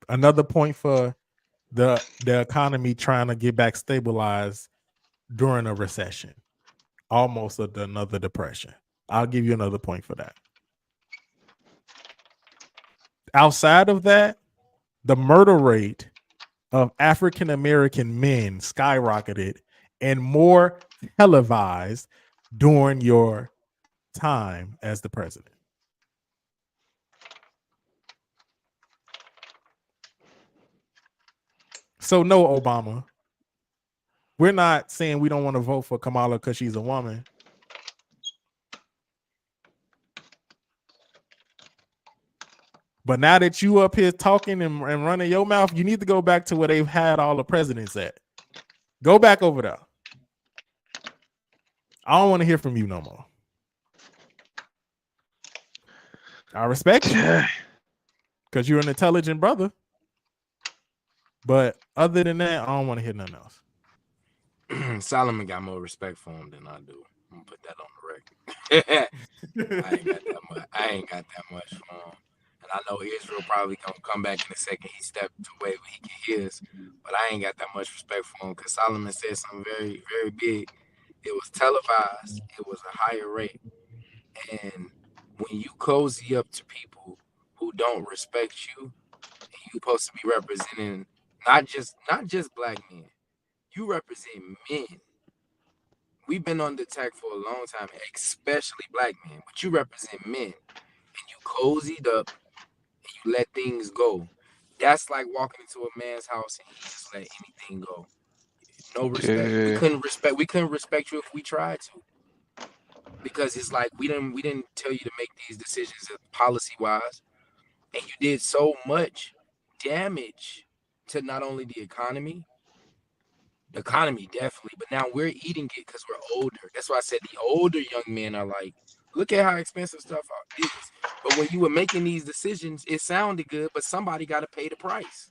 Another point for the economy trying to get back stabilized during a recession, almost another depression. I'll give you another point for that. Outside of that, the murder rate of African American men skyrocketed and more televised during your time as the president. So no, Obama. We're not saying we don't want to vote for Kamala because she's a woman. But now that you up here talking and running your mouth, you need to go back to where they've had all the presidents at. Go back over there. I don't want to hear from you no more. I respect you because you're an intelligent brother. But other than that, I don't want to hear nothing else. Solomon got more respect for him than I do. I'm gonna put that on the record. I ain't got that much for him. And I know Israel probably gonna come back in a second. He stepped away where he can hear us, but I ain't got that much respect for him because Solomon said something very, very big. It was televised. It was a higher rate. And when you cozy up to people who don't respect you, and you're supposed to be representing not just black men, you represent men. We've been under attack for a long time, especially black men, but you represent men, and you cozied up and you let things go. That's like walking into a man's house and he just let anything go. No respect. Yeah. We couldn't respect you if we tried to. Because it's like we didn't tell you to make these decisions policy wise, and you did so much damage to not only the economy definitely, but now we're eating it because we're older. That's why I said the older young men are like, look at how expensive stuff is. But when you were making these decisions, it sounded good, but somebody got to pay the price.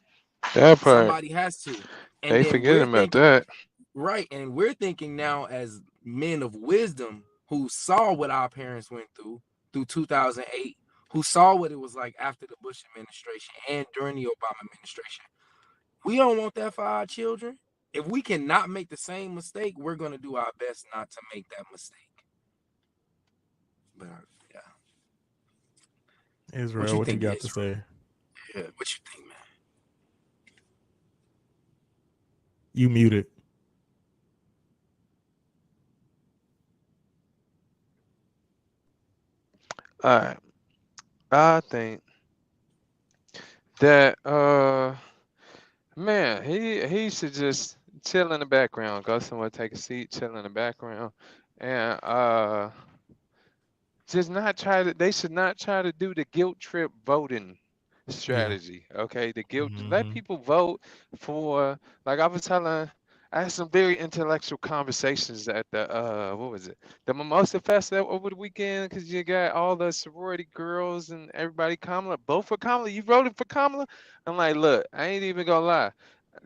That part. Somebody has to. And They then forgetting about that. Right, and we're thinking now as men of wisdom who saw what our parents went through 2008, who saw what it was like after the Bush administration and during the Obama administration. We don't want that for our children. If we cannot make the same mistake, we're going to do our best not to make that mistake. But Israel, what you think, got to Israel? say? Yeah, what you think, man? You muted. All right. I think that man, he should just chill in the background, go somewhere, take a seat, chill in the background, and just not try to. They should not try to do the guilt trip voting Yeah. strategy. Okay, the guilt. Let Mm-hmm. people vote for. Like I was telling. I had some very intellectual conversations at the what was it? The Mimosa Festival over the weekend because you got all the sorority girls and everybody. Kamala, vote for Kamala. You voted for Kamala. I'm like, look, I ain't even gonna lie.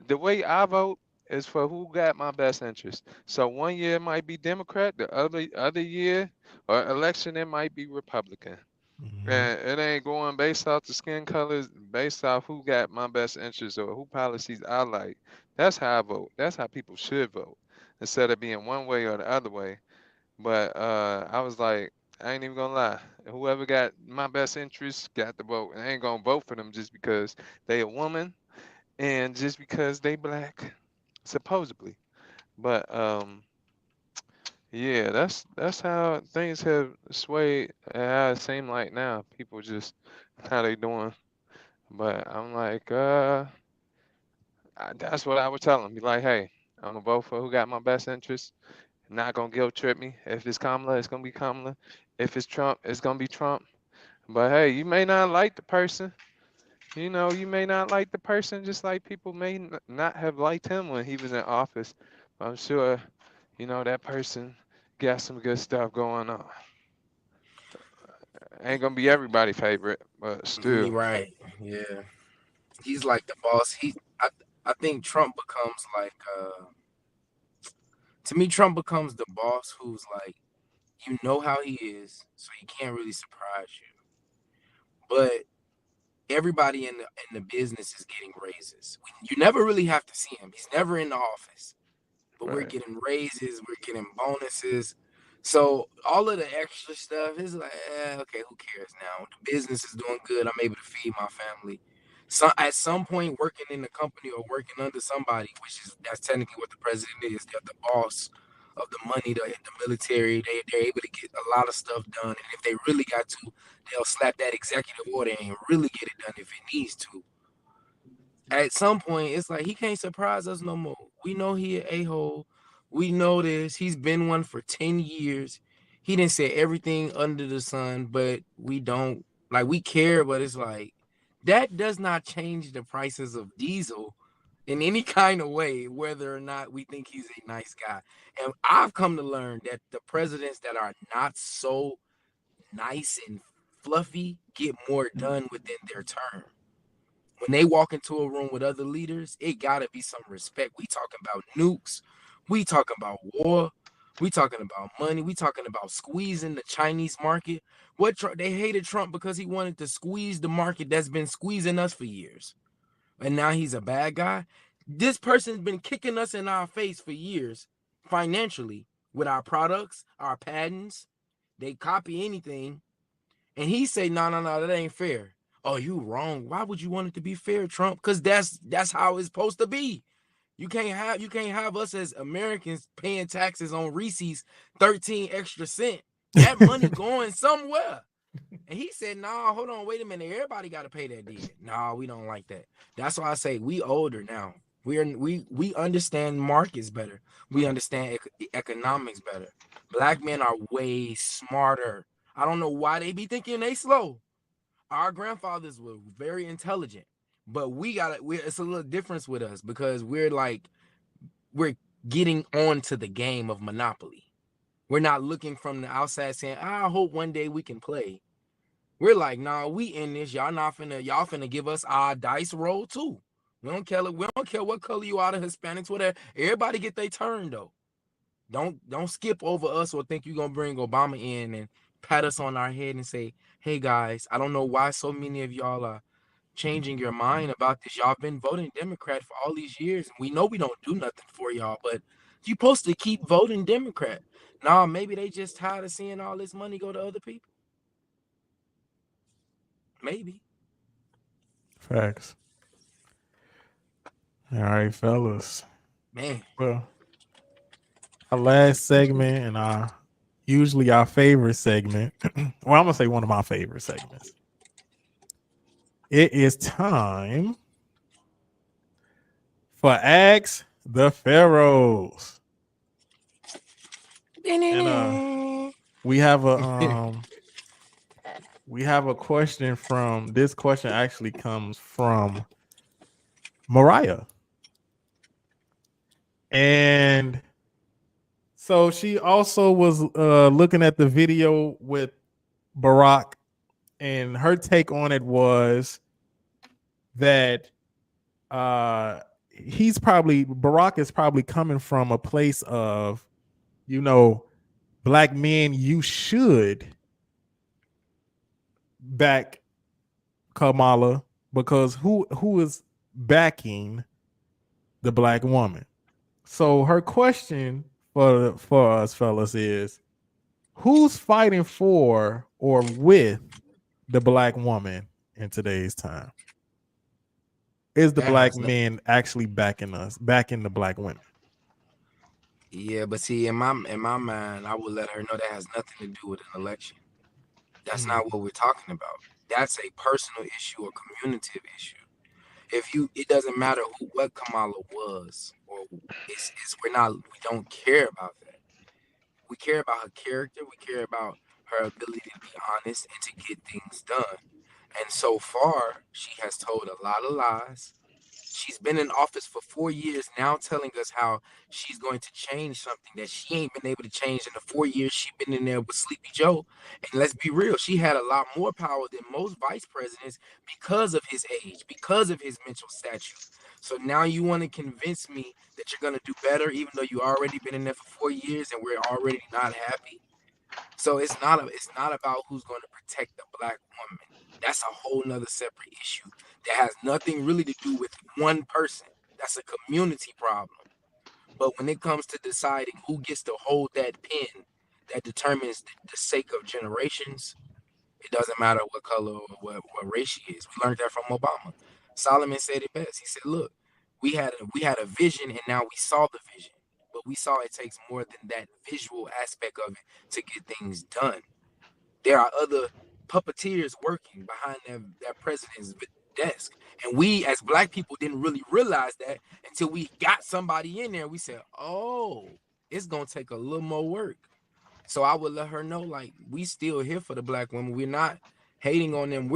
The way I vote is for who got my best interest. So one year it might be Democrat, the other year or election it might be Republican. Mm-hmm. And it ain't going based off the skin colors, based off who got my best interest or who policies I like. That's how I vote. That's how people should vote. Instead of being one way or the other way. But I was like, I ain't even gonna lie. Whoever got my best interest got the vote. And I ain't gonna vote for them just because they a woman and just because they black, supposedly. But yeah, that's how things have swayed. And how it seem like now people just how they doing. But I'm like, that's what I would tell them. Be like, hey, I'm gonna vote for who got my best interest. Not gonna guilt trip me. If it's Kamala, it's gonna be Kamala. If it's Trump, it's gonna be Trump. But hey, you may not like the person. You know, you may not like the person, just like people may not have liked him when he was in office. I'm sure, you know, that person got some good stuff going on. Ain't gonna be everybody's favorite, but You're still. right. Yeah, he's like the boss. I think Trump becomes like to me, Trump becomes the boss who's like, you know how he is, so he can't really surprise you. But everybody in the business is getting raises. You never really have to see him. He's never in the office. But we're Right. getting raises, we're getting bonuses. So all of the extra stuff is like, okay, who cares now? The business is doing good. I'm able to feed my family. So at some point, working in the company or working under somebody, which is that's technically what the president is. They're the boss of the money, the military. They're able to get a lot of stuff done. And if they really got to, they'll slap that executive order and really get it done if it needs to. At some point, it's like he can't surprise us no more. We know he an a-hole. We know this. He's been one for 10 years. He didn't say everything under the sun, but we don't like we care, but it's like that does not change the prices of diesel in any kind of way, whether or not we think he's a nice guy. And I've come to learn that the presidents that are not so nice and fluffy get more done within their term. When they walk into a room with other leaders, it gotta be some respect. We talking about nukes, we talking about war, we talking about money, we talking about squeezing the Chinese market. They hated Trump because he wanted to squeeze the market that's been squeezing us for years, and now he's a bad guy. This person's been kicking us in our face for years, financially, with our products, our patents. They copy anything, and he say, no, no, no, that ain't fair. Oh, you wrong. Why would you want it to be fair, Trump? Because that's how it's supposed to be. You can't have us as Americans paying taxes on Reese's 13 extra cent. That money going somewhere. And he said, nah, hold on, wait a minute. Everybody got to pay that debt. Nah, we don't like that. That's why I say we older now. We understand markets better. We understand economics better. Black men are way smarter. I don't know why they be thinking they slow. Our grandfathers were very intelligent, but it's a little difference with us because we're getting on to the game of Monopoly. We're not looking from the outside saying, I hope one day we can play. We're like, nah, we in this. Y'all finna give us our dice roll too. We don't care what color you are, the Hispanics, whatever. Everybody get their turn though. Don't skip over us or think you're gonna bring Obama in and pat us on our head and say, hey guys, I don't know why so many of y'all are changing your mind about this. Y'all been voting Democrat for all these years, and we know we don't do nothing for y'all, but you supposed to keep voting Democrat. Nah, maybe they just tired of seeing all this money go to other people. Maybe. Facts. All right, fellas. Man. Well, our last segment and usually our favorite segment. Well, I'm gonna say one of my favorite segments. It is time for Ask the Pharaohs. And we have a question from this question actually comes from Mariah. And so she also was looking at the video with Barack, and her take on it was that Barack is probably coming from a place of, black men, you should back Kamala, because who is backing the black woman? So her question for us fellas is, who's fighting for or with the black woman in today's time? Is the black men actually backing the black women? Yeah, but see, in my mind, I would let her know that has nothing to do with an election. That's not what we're talking about. That's a personal issue, a community issue. It doesn't matter what Kamala was, or we don't care about that. We care about her character. We care about her ability to be honest and to get things done. And so far, she has told a lot of lies. She's been in office for 4 years now, telling us how she's going to change something that she ain't been able to change in the 4 years she's been in there with Sleepy Joe. And let's be real, she had a lot more power than most vice presidents because of his age, because of his mental stature. So now you want to convince me that you're going to do better, even though you already been in there for 4 years and we're already not happy. So it's not about who's going to protect the black woman. That's a whole nother separate issue that has nothing really to do with one person. That's a community problem. But when it comes to deciding who gets to hold that pen that determines the sake of generations, it doesn't matter what color or what race she is. We learned that from Obama. Solomon said it best. He said, look, we had a vision and now we saw the vision. But we saw it takes more than that visual aspect of it to get things done. There are other puppeteers working behind that president's desk. And we as black people didn't really realize that until we got somebody in there. We said, oh, it's going to take a little more work. So I would let her know, like, we still here for the black women. We're not hating on them.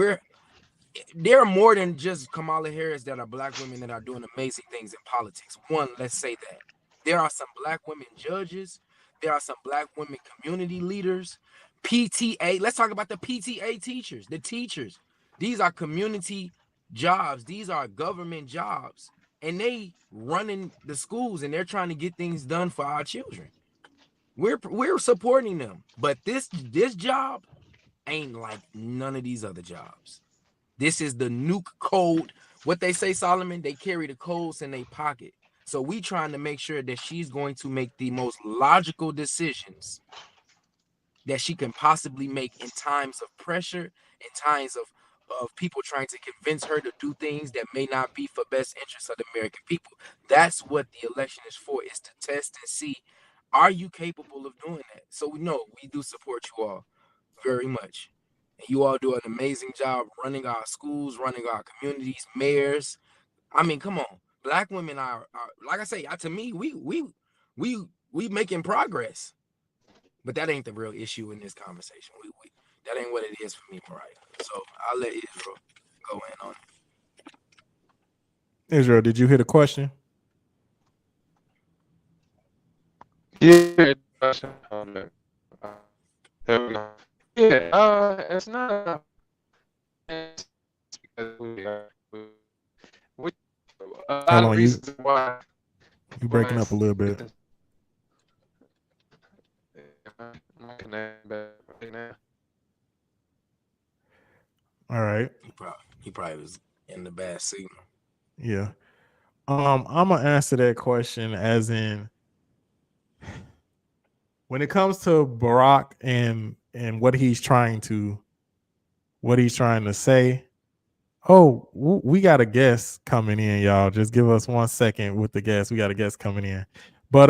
There are more than just Kamala Harris that are black women that are doing amazing things in politics. One, let's say that. There are some black women judges. There are some black women community leaders. PTA, let's talk about the PTA teachers, the teachers. These are community jobs. These are government jobs. And they running the schools and they're trying to get things done for our children. We're supporting them. But this job ain't like none of these other jobs. This is the nuke code. What they say, Solomon, they carry the codes in their pocket. So we trying to make sure that she's going to make the most logical decisions that she can possibly make in times of pressure, in times of people trying to convince her to do things that may not be for best interest of the American people. That's what the election is for, is to test and see, are you capable of doing that? So we know we do support you all very much. And you all do an amazing job running our schools, running our communities, mayors. I mean, come on. Black women are like I say, to me, we making progress. But that ain't the real issue in this conversation. That ain't what it is for me, Mariah. So I'll let Israel go in on it. Israel, did you hear the question? Yeah, there we go. Yeah, it's not because we are. A lot of reasons why. You breaking up a little bit. All right. He probably was in the bad signal. Yeah. I'm gonna answer that question as in, when it comes to Barack and what he's trying to what he's trying to say. Oh, we got a guest coming in, y'all. Just give us 1 second with the guest. We got a guest coming in. But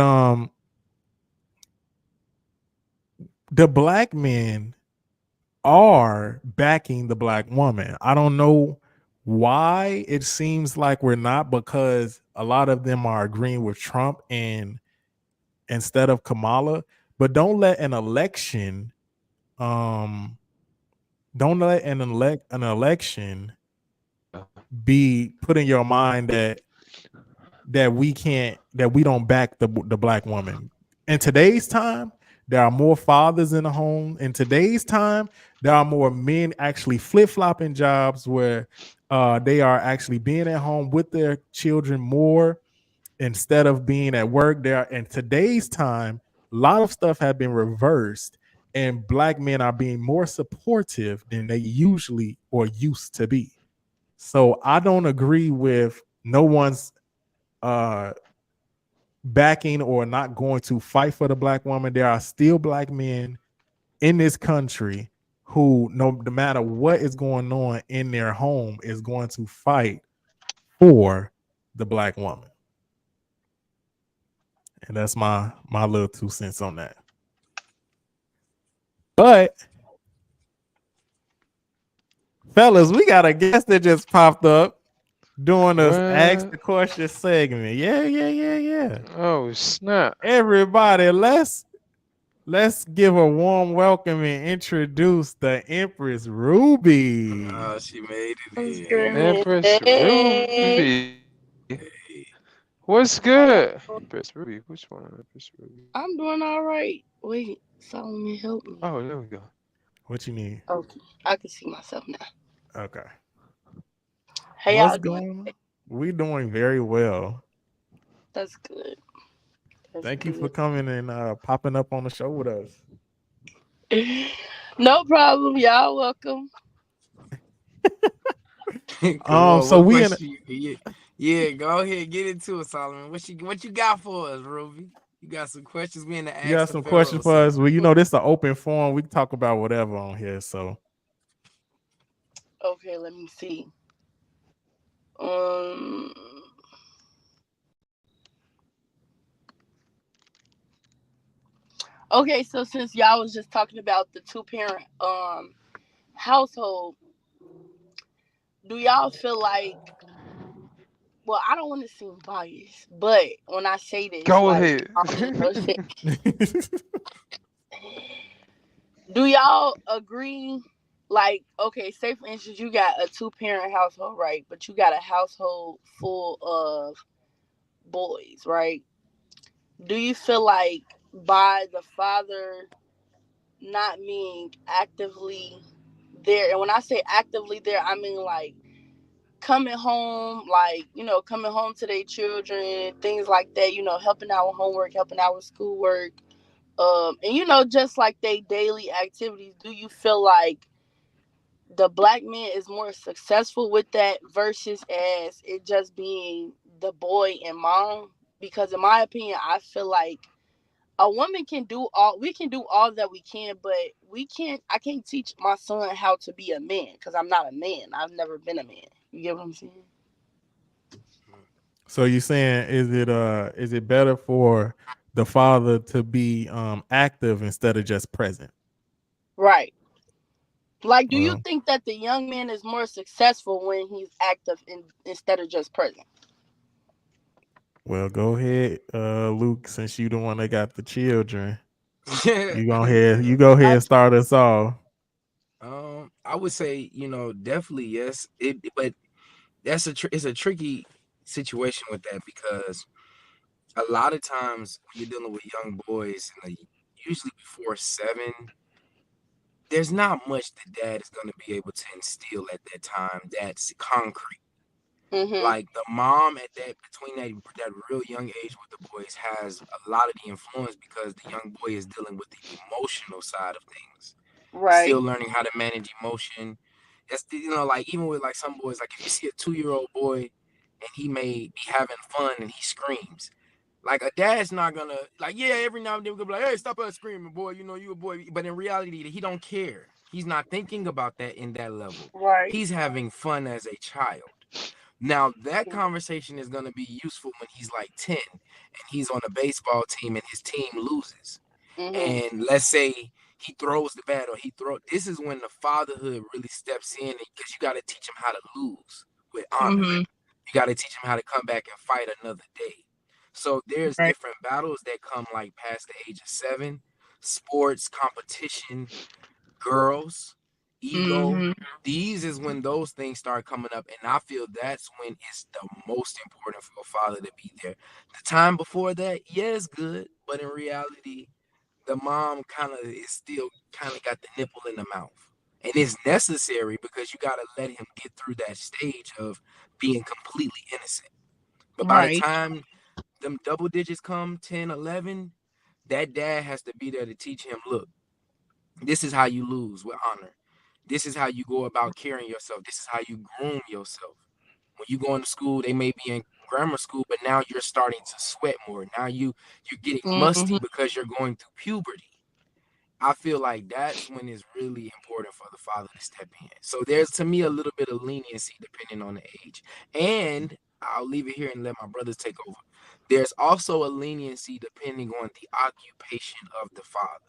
the black men are backing the black woman. I don't know why it seems like we're not, because a lot of them are agreeing with Trump and instead of Kamala. But don't let an election um don't let an election be put in your mind that we don't back the black woman. In today's time, there are more fathers in the home. In today's time, there are more men actually flip-flopping jobs where they are actually being at home with their children more instead of being at work. There in today's time, a lot of stuff have been reversed, and black men are being more supportive than they usually or used to be. So I don't agree with no one's backing or not going to fight for the black woman. There are still black men in this country who, no matter what is going on in their home, is going to fight for the black woman. And that's my little 2 cents on that. But fellas, we got a guest that just popped up doing us Ask the Question segment. Yeah. Oh snap! Everybody, let's give a warm welcome and introduce the Empress Ruby. Oh, she made it in. Empress Ruby. What's good? Empress Ruby. Which one? Empress Ruby. I'm doing all right. Wait, Solomon, help me. Oh, there we go. What you need? Okay, I can see myself now. Okay. Hey, what's y'all going on? We doing very well. That's good. Thank you for coming and popping up on the show with us. No problem. Y'all welcome. So we yeah, go ahead, get into it, Solomon. What you got for us, Ruby? You got some questions? We in the Ask You got some questions for us? Well, you know this is an open forum. We can talk about whatever on here. So okay, let me see. Okay, so since y'all was just talking about the 2-parent household, do y'all feel like, well, I don't want to seem biased, but when I say this, go like, ahead. Do y'all agree? Like, okay, say for instance, you got a 2-parent household, right? But you got a household full of boys, right? Do you feel like by the father not being actively there, and when I say actively there, I mean like coming home, like, coming home to their children, things like that, helping out with homework, helping out with schoolwork, and just like they daily activities, do you feel like the black man is more successful with that versus as it just being the boy and mom? Because in my opinion, I feel like a woman can do all, we can do all that we can, but I can't teach my son how to be a man because I'm not a man. I've never been a man. You get what I'm saying? So you saying is it better for the father to be active instead of just present? Right. Like, do you think that the young man is more successful when he's active instead of just present? Well, go ahead, Luke, since you the one that got the children. You go ahead and start us off. I would say, definitely yes. But it's a tricky situation with that because a lot of times when you're dealing with young boys, usually before 7, there's not much the dad is going to be able to instill at that time that's concrete. Mm-hmm. Like the mom at between that real young age with the boys has a lot of the influence because the young boy is dealing with the emotional side of things. Right. Still learning how to manage emotion. That's like even with like some boys, like if you see a 2-year-old boy and he may be having fun and he screams, like a dad's not gonna every now and then we're gonna be like, hey, stop screaming, boy, you a boy. But in reality, he don't care. He's not thinking about that in that level. Right. He's having fun as a child. Now, that conversation is going to be useful when he's like 10 and he's on a baseball team and his team loses. Mhm. And let's say he throws the bat or this is when the fatherhood really steps in because you got to teach him how to lose with honor. Mhm. You got to teach him how to come back and fight another day. So there's Right. different battles that come like past the age of 7, sports, competition, girls, ego. Mhm. These is when those things start coming up, and I feel that's when it's the most important for a father to be there. The time before that, yeah, it's good, but in reality, the mom kind of is still kind of got the nipple in the mouth, and it's necessary because you got to let him get through that stage of being completely innocent. But by the Right. time them double digits come, 10, 11, that dad has to be there to teach him, look, this is how you lose with honor. This is how you go about carrying yourself. This is how you groom yourself. When you go into school, they may be in grammar school, but now you're starting to sweat more. Now you're getting musty Mhm. because you're going through puberty. I feel like that's when it's really important for the father to step in. So there's to me a little bit of leniency depending on the age. And I'll leave it here and let my brothers take over. There's also a leniency depending on the occupation of the father.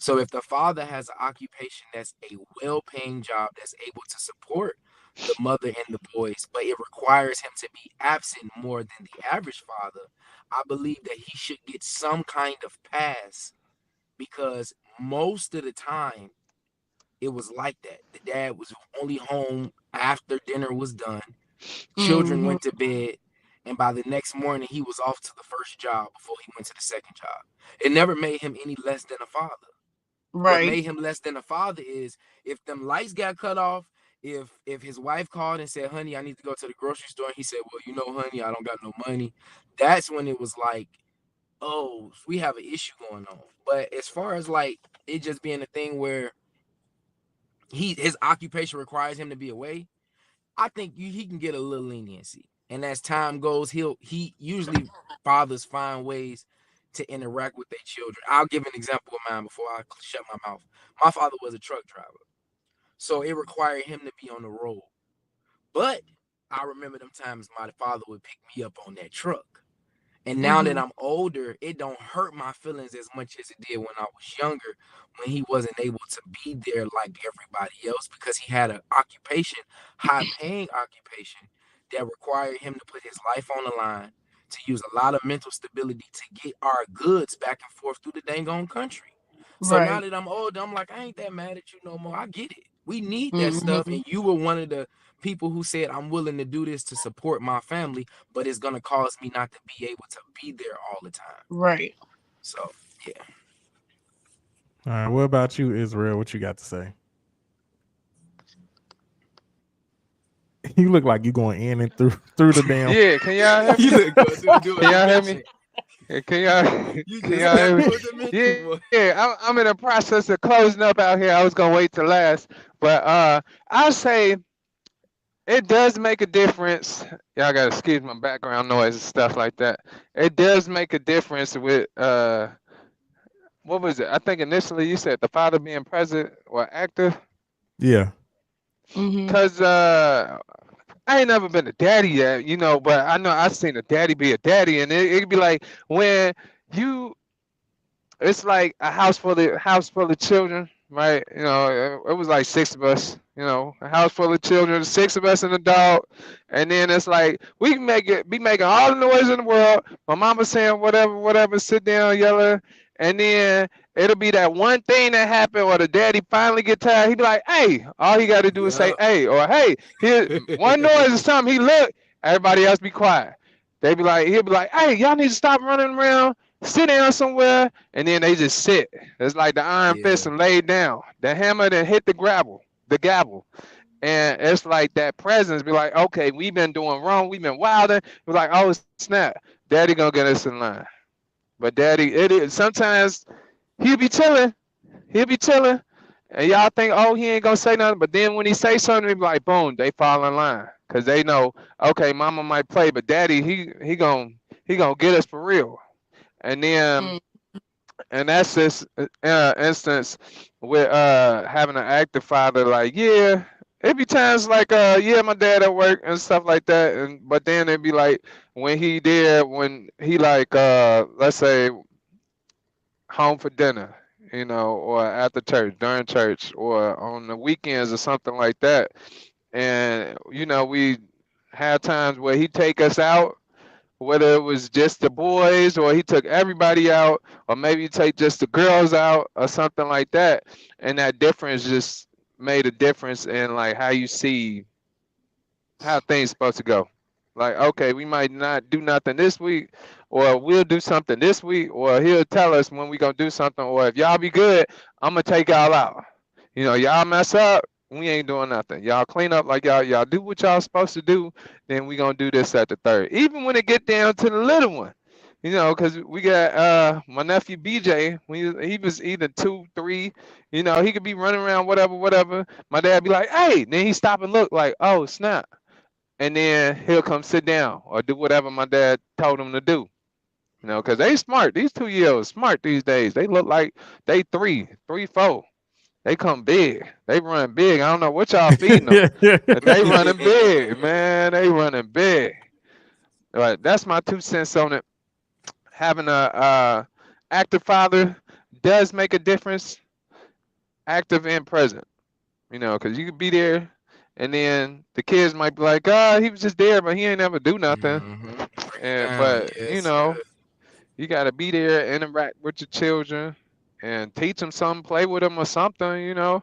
So if the father has an occupation that's a well-paying job that's able to support the mother and the boys, but it requires him to be absent more than the average father, I believe that he should get some kind of pass because most of the time it was like that. The dad was only home after dinner was done. Children Mhm. went to bed, and by the next morning he was off to the first job before he went to the second job. It never made him any less than a father. What Right. made him less than a father is if them lights got cut off, if his wife called and said, honey, I need to go to the grocery store, and he said, well, you know, honey, I don't got no money. That's when it was like, oh, we have an issue going on. But as far as like it just being a thing where his occupation requires him to be away, I think he can get a little leniency. And as time goes, he usually fathers find ways to interact with their children. I'll give an example of mine before I shut my mouth. My father was a truck driver, so it required him to be on the road. But I remember them times my father would pick me up on that truck. And now that Mhm. I'm older, it don't hurt my feelings as much as it did when I was younger, when he wasn't able to be there like everybody else because he had an occupation, high paying occupation that required him to put his life on the line, to use a lot of mental stability to get our goods back and forth through the dang on country. So now Right. that I'm older, I'm like, I ain't that mad at you no more. I get it. We need that stuff. Mhm. And you were one of the people who said, I'm willing to do this to support my family, but it's going to cause me not to be able to be there all the time. Right. So, yeah. All right, what about you, Israel? What you got to say? You look like you going in and through the damn. Yeah, can y'all hear You me? look good. Do a Can y'all hear dimension. me? Yeah, can y'all You can just y'all hear stepped me? through a dimension, boy. Yeah, I'm in the process of closing up out here. I was gonna wait to last, but I'll say it does make a difference. Y'all gotta excuse my background noise and stuff like that. It does make a difference with what was it? I think initially you said the father being present or active, Yeah. Mhm. cause I ain't never been a daddy yet, you know, but I know I've seen a daddy be a daddy, and it'd be like when you it's like a house full of children, right? You know, it was like 6 of us, you know, a house full of children, 6 of us and a dog, and then it's like we can be making all the noise in the world. My mama saying whatever, sit down, yelling, and then it'll be that one thing that happened, or the daddy finally get tired. He be like, "Hey," all he got to do is say, Yup. "Hey," or "Hey." Here, one noise or something. He look, everybody else be quiet. He'll be like, "Hey, y'all need to stop running around. Sit down somewhere," and then they just sit. It's like the iron fist Yeah. and laid down. The hammer then hit the gavel. And it's like that presence be like, okay, we've been doing wrong, we've been wilding. It's like, oh snap, daddy gonna get us in line. But daddy, it is sometimes he'll be chilling, and y'all think, oh, he ain't gonna say nothing. But then when he say something, he be like, boom, they fall in line. Cause they know, okay, mama might play, but daddy, he gonna get us for real. And then Mm. And that's this instance with having an active father. Like, yeah, it be times like yeah, my dad at work and stuff like that. And but then it'd be like when he there, when he like let's say home for dinner, you know, or after church, during church, or on the weekends or something like that. And you know, we had times where he take us out, whether it was just the boys or he took everybody out, or maybe he take just the girls out or something like that. And that difference just made a difference in like how you see how things supposed to go. Like, okay, we might not do nothing this week, or we'll do something this week, or he'll tell us when we gonna do something, or if y'all be good, I'm gonna take y'all out. You know, y'all mess up, we ain't doing nothing. Y'all clean up like y'all do what y'all supposed to do, then we gonna do this at the third. Even when it get down to the little one. You know, cause we got my nephew BJ, when he was either 2, 3, you know, he could be running around, whatever, whatever. My dad be like, hey, then he stop and look like, oh snap, and then he'll come sit down or do whatever my dad told him to do. You know, because they smart. These 2 year olds smart these days. They look like they 3, 4. They come big. They run big. I don't know what y'all feeding them, but they running big, man. They running big. But that's my 2 cents on it. Having a active father does make a difference, active and present. You know, because you could be there, and then the kids might be like, "Oh, he was just there, but he ain't never do nothing." Break it And down. but you Yes, know, you gotta be there, interact with your children, and teach them something, play with them or something. You know.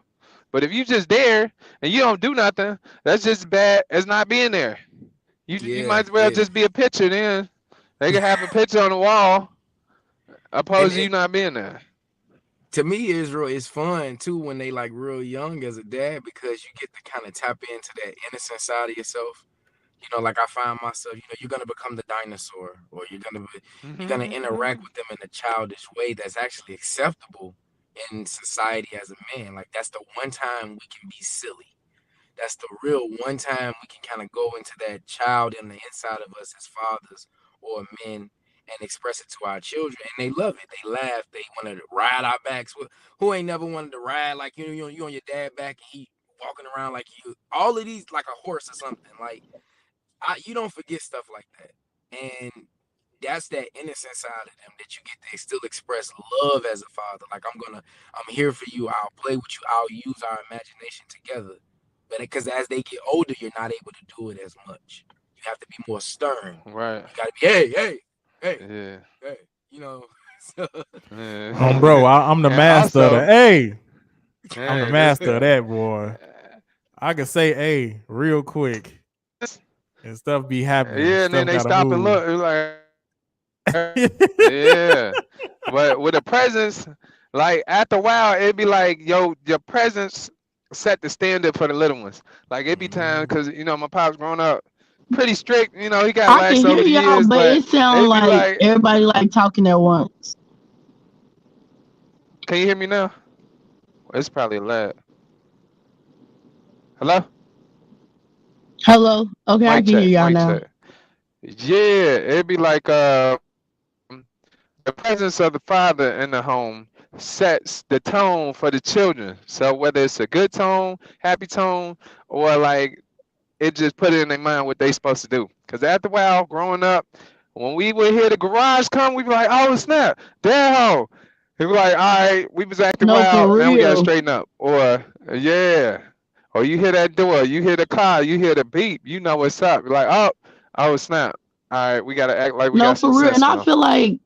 But if you just there and you don't do nothing, that's just bad as not being there. You yeah, might as well yeah. just be a picture. Then they can have a picture on the wall, And opposed to you not being there. to me, Israel is fun too when they like real young as a dad because you get to kind of tap into that innocent side of yourself. You know, like I find myself, you know, you're gonna become the dinosaur, or you're gonna interact with them in a childish way that's actually acceptable in society as a man. Like that's the one time we can be silly. That's the real one time we can kind of go into that child in the inside of us as fathers or men and express it to our children, and they love it. They laugh. They want to ride our backs. Who ain't never wanted to ride like you on your dad back, and he walking around like you. All of these like a horse or something. Like you don't forget stuff like that, and that's that innocent side of them that you get to still express love as a father. Like I'm here for you. I'll play with you. I'll use our imagination together. But because as they get older, you're not able to do it as much. You have to be more stern. Right. You gotta be, hey, Yeah. hey. You know. So, Bro, Yeah. I'm the And master of the also, hey. I'm the yeah, this master of that, boy. I can say hey real quick, and stuff be happening. yeah, and then Stuff they gotta stop and move. look. It's like, yeah. But with a presence, like after a while, it'd be like, yo, your presence set the standard for the little ones. Like it'd be time because you know my pops growing up pretty strict. You know he got I can lax hear over the y'all, years, but but it sounds it'd be like like, everybody like talking at once. can you hear me now? It's probably a lag. Hello? Hello? Okay, I Mic can hear check. y'all Mic now. check. Yeah, it'd be like the presence of the father in the home sets the tone for the children. So whether it's a good tone, happy tone, or like it just put it in their mind what they supposed to do. Because after a while, growing up, when we would hear the garage come, we'd be like, oh snap, dad, he was like, all right, we was acting No, for wild, now we gotta real. straighten up. Or yeah. Or you hear that door, you hear the car, you hear the beep, you know what's up. You're like, oh snap. All right, we gotta act like we No, got some for real. And sense I now. feel like,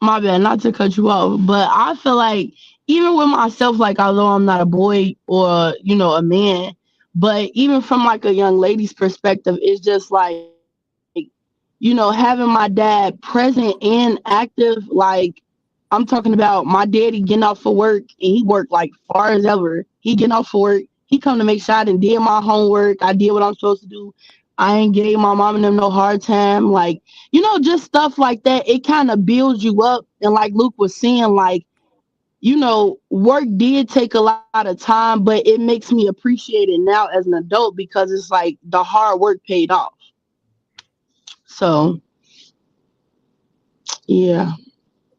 my bad, not to cut you off, but I feel like even with myself, like although I'm not a boy or, a man, but even from like a young lady's perspective, it's just like, having my dad present and active, like I'm talking about my daddy getting off for work and he worked like far as ever. He getting off for work. He come to make sure I done did my homework. I did what I'm supposed to do. I ain't gave my mom and them no hard time. Like, just stuff like that. It kind of builds you up. And like Luke was saying, like, work did take a lot of time, but it makes me appreciate it now as an adult because it's like the hard work paid off. So, yeah.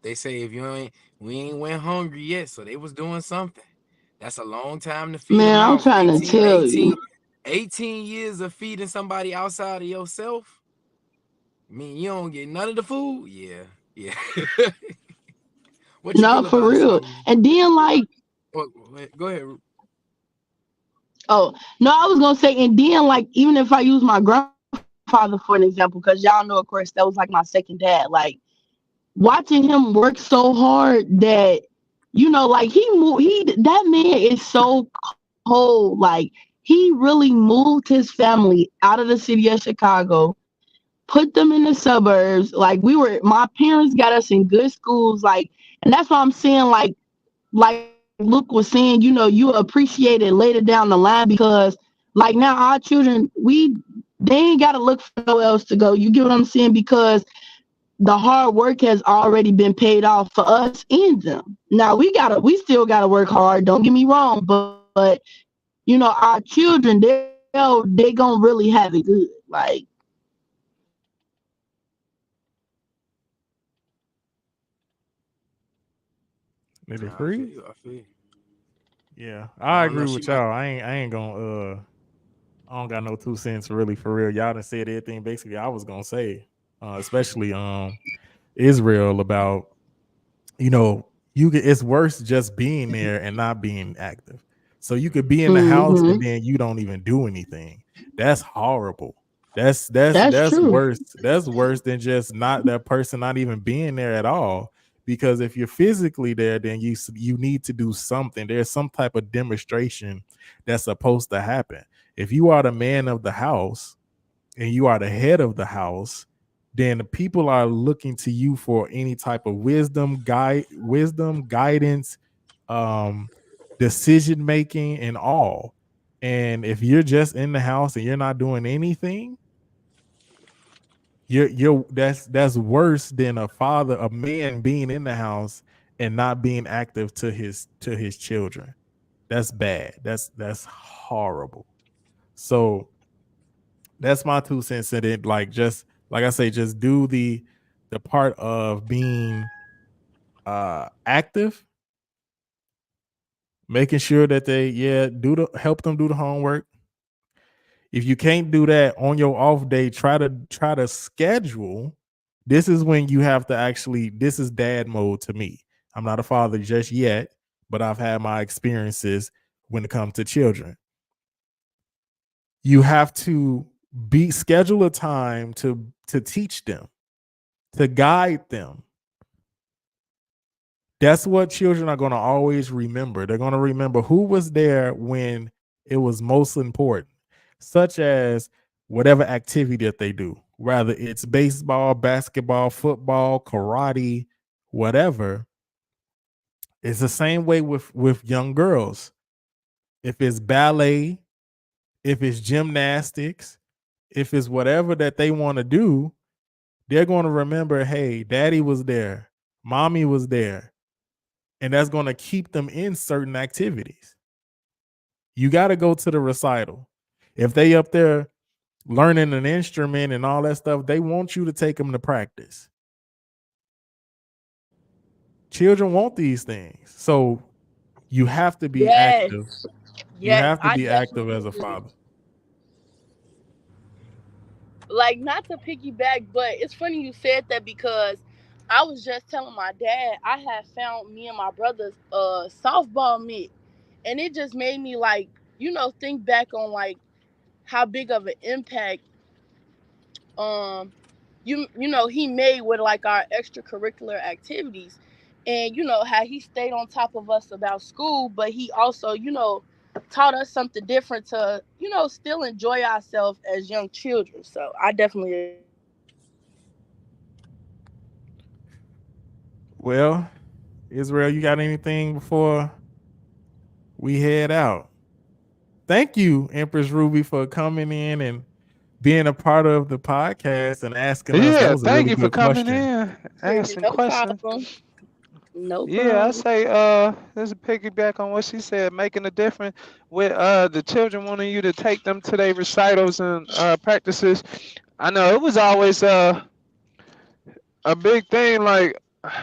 They say if you ain't we ain't went hungry yet, so they was doing something. That's a long time to feed a Man, I'm mouth. trying to 18, tell 18, you. 18 years of feeding somebody outside of yourself. I mean, you don't get none of the food. Yeah, yeah. What you No, feel for about it, real. Sloan? And then like, Oh, go ahead. oh no, I was gonna say, and then like, even if I use my grandfather for an example, because y'all know, of course, that was like my second dad. Like watching him work so hard that like he moved. That man is so cold. Like he really moved his family out of the city of Chicago, put them in the suburbs. Like my parents got us in good schools. Like, and that's why I'm saying like Luke was saying, you appreciate it later down the line because like now our children, they ain't gotta look for nowhere else to go. You get what I'm saying? Because the hard work has already been paid off for us and them. Now we still gotta work hard. Don't get me wrong, but our children, they gonna really have it good. Like Did they Nah, I feel freeze? you. I feel you. Yeah, I I don't know. agree She with might. y'all. I ain't gonna I don't got no 2 cents really for real. Y'all done said everything basically I was gonna say. Especially Israel about it's worse just being there and not being active. So you could be in the house mm-hmm. and then you don't even do anything. That's horrible. That's That's true. worse. That's worse than just not that person not even being there at all. Because if you're physically there, then you need to do something. There's some type of demonstration that's supposed to happen. If you are the man of the house and you are the head of the house, then the people are looking to you for any type of wisdom, guidance, um, decision making, and all. And if you're just in the house and you're not doing anything, you're that's worse than a man being in the house and not being active to his children. That's bad. That's horrible. So that's my 2 cents in it. Like just like I say, just do the part of being active, making sure that they help them do the homework. If you can't do that on your off day, try to schedule. This is when you have to actually, this is dad mode to me. I'm not a father just yet, but I've had my experiences when it comes to children. You have to schedule a time to teach them, to guide them. That's what children are going to always remember. They're going to remember who was there when it was most important, such as whatever activity that they do, whether it's baseball, basketball, football, karate, whatever. It's the same way with young girls. If it's ballet, if it's gymnastics, if it's whatever that they want to do, they're going to remember, hey, daddy was there, mommy was there, and that's going to keep them in certain activities. You got to go to the recital. If they up there learning an instrument and all that stuff, they want you to take them to practice. Children want these things. So you have to be active. Yes. You Yes, have to I be active definitely as a agree. father. Like not to piggyback, but it's funny you said that because I was just telling my dad I had found me and my brother's softball mitt, and it just made me like think back on like how big of an impact um he made with like our extracurricular activities, and how he stayed on top of us about school, but he also taught us something different to still enjoy ourselves as young children. So I definitely agree. Well, Israel, you got anything before we head out? Thank you, Empress Ruby, for coming in and being a part of the podcast and asking us. That Yeah, was a thank really you for good coming question. in, asking No questions. problem. No Yeah, I problem. say there's a piggyback on what she said, making a difference with the children wanting you to take them to their recitals and practices. I know it was always a big thing, like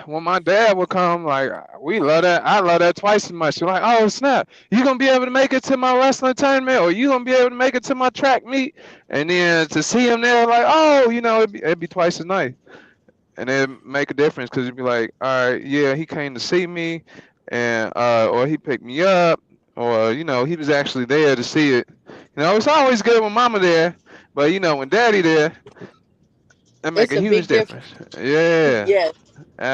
when my dad would come, like we love that. I love that twice as much. We're like, oh snap, you gonna be able to make it to my wrestling tournament, or you gonna be able to make it to my track meet, and then to see him there, like, oh, it'd be twice as nice, and it make a difference because you'd be like, all right, yeah, he came to see me, and or he picked me up, or he was actually there to see it. It's always good when mama there, but when daddy there, that make It's a a huge big difference. difference. Yeah, Yes.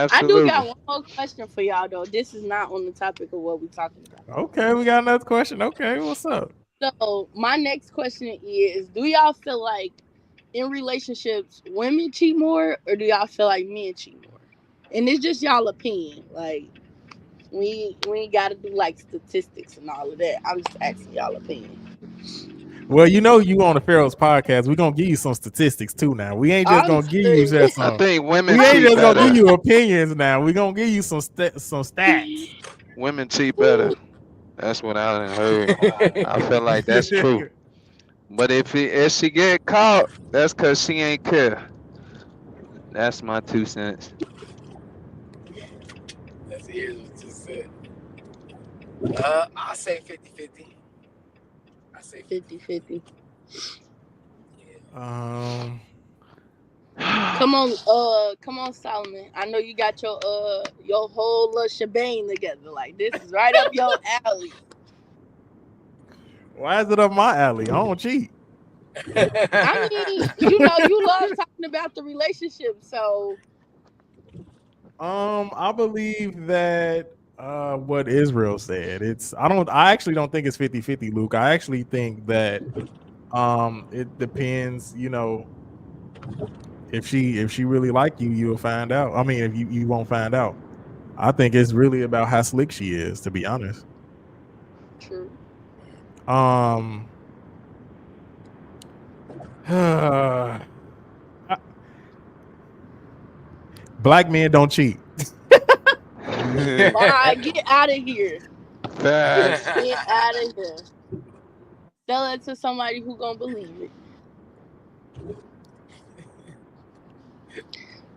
I do got absolutely. one more question for y'all though. This is not on the topic of what we're talking about. Okay, we got another question. Okay, what's up? So my next question is: do y'all feel like in relationships women cheat more, or do y'all feel like men cheat more? And it's just y'all opinion. Like we ain't got to do like statistics and all of that. I'm just asking y'all opinion. Well, you on the Pharaohs podcast. We're gonna give you some statistics too now. We ain't just I'm gonna give you just I some. think women We ain't cheat just gonna give better. you opinions now. We're gonna give you some stats. Women cheat better. That's what I done heard. I feel like that's true. But if she get caught, that's cause she ain't care. That's my 2 cents. Let's hear what you said. I say 50-50. I say 50-50. Yeah. Come on, Solomon. I know you got your whole little shebang together. Like this is right up your alley. Why is it up my alley? I don't cheat. I mean, you love talking about the relationship, so I believe that what Israel said. I actually don't think it's 50-50, Luke. I actually think that it depends, if she really like you, you'll find out. I mean, if you won't find out. I think it's really about how slick she is, to be honest. true. Um Black men don't cheat. Bye, get out of here. Facts. Get out of here. Tell it to somebody who gonna believe it.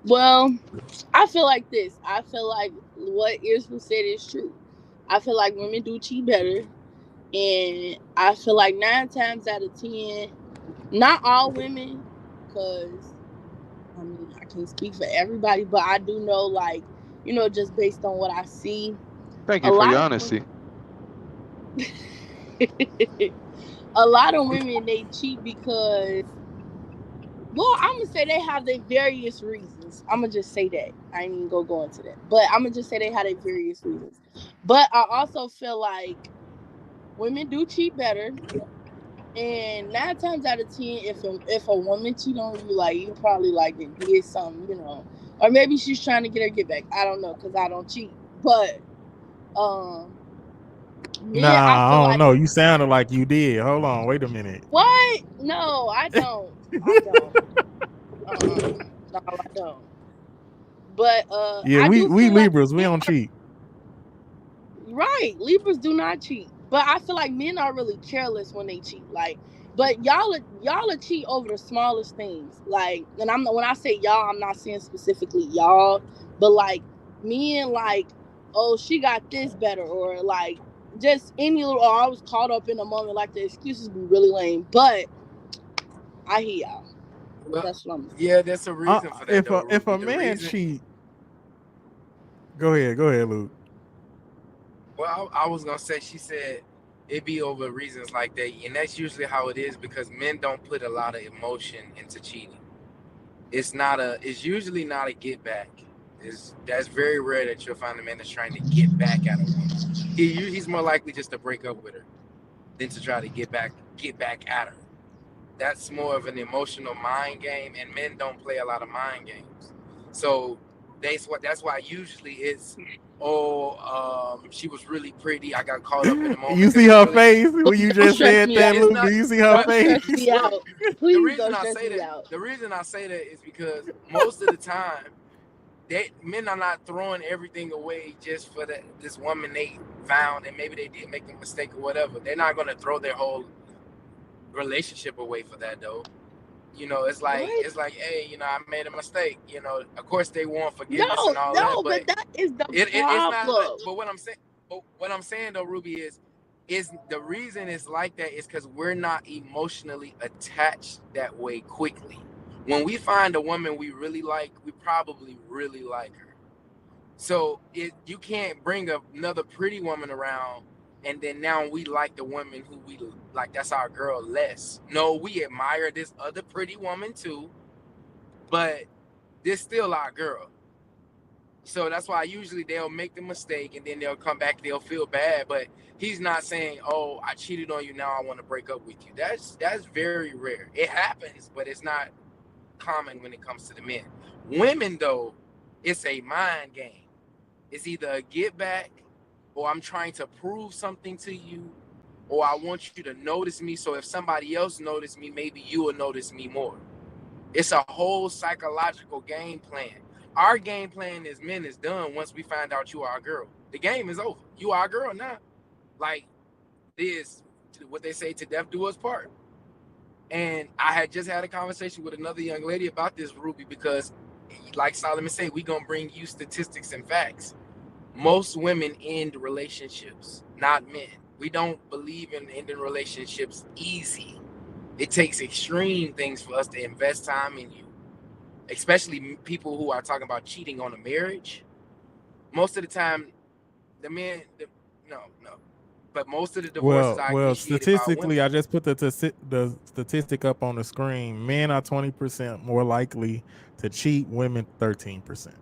Well, I feel like this. I feel like what Israel said is true. I feel like women do cheat better. And I feel like 9 times out of 10, not all women, because I mean, I can't speak for everybody, but I do know, like, just based on what I see, Thank a you for your lot of honesty. a lot of women, they cheat because, well, I'm gonna say they have their various reasons. I'm gonna just say that. I ain't even gonna go into that, but I'm gonna just say they have their various reasons. But I also feel like women do cheat better. And 9 times out of 10, if a woman cheat on you, like you probably like did something, or maybe she's trying to get her get back. I don't know, cause I don't cheat. But men, I Nah, feel I don't like know. You sounded like you did. Hold on, wait a minute. what? No, I don't. I don't. No, I don't. But Yeah, I we do we feel like Libras, we men don't cheat. right. Libras do not cheat. But I feel like men are really careless when they cheat. Like, but y'all are cheat over the smallest things. Like, and when I say y'all, I'm not saying specifically y'all, but like men, like, oh, she got this better, or like just any little, or I was caught up in a moment. Like the excuses be really lame. But I hear y'all. Well, That's what I'm saying. yeah, there's a reason for that though. If a The man reason, cheat, go ahead, Luke. well, I was gonna say, she said it be over reasons like that, and that's usually how it is because men don't put a lot of emotion into cheating. It's usually not a get back. That's very rare that you'll find a man that's trying to get back at a woman. He's more likely just to break up with her than to try to get back at her. That's more of an emotional mind game, and men don't play a lot of mind games. So that's why usually it's she was really pretty. I got caught up in the moment You because see it's her really face when you Don't just stress said me that, out. it's Luke. Do not. you see her Don't But face? stress me out. the Please reason don't I stress say me that, out. is because most of the time, men are not throwing everything away just for this woman they found, and maybe they did make a mistake or whatever. They're not gonna throw their whole relationship away for that though. You know, it's like What? hey, you know, I made a mistake. You know, of course they want forgiveness and all that, No, but but that is the it's not. problem. But what I'm saying though, Ruby, is the reason it's like that is because we're not emotionally attached that way quickly. When we find a woman we really like, we probably really like her. So you can't bring another pretty woman around and then now we like the woman who we like. That's our girl less. No, we admire this other pretty woman too, but this still our girl. So that's why usually they'll make the mistake and then they'll come back, they'll feel bad. But he's not saying, "Oh, I cheated on you, now I want to break up with you." That's very rare. It happens, but it's not common when it comes to the men. Women though, it's a mind game. It's either a get back, or I'm trying to prove something to you, or I want you to notice me. So if somebody else notices me, maybe you will notice me more. It's a whole psychological game plan. Our game plan as men is done once we find out you are a girl. The game is over. You are a girl now. Like this, what they say, to death do us part. And I had just had a conversation with another young lady about this, Ruby, because like Solomon said, we gonna bring you statistics and facts. Most women end relationships, not men. We don't believe in ending relationships easy. It takes extreme things for us to invest time in you, especially people who are talking about cheating on a marriage. Most of the time, the men, no. But most of the divorces are Well, initiated by statistically, women. I just put the statistic up on the screen. Men are 20% more likely to cheat. Women 13%.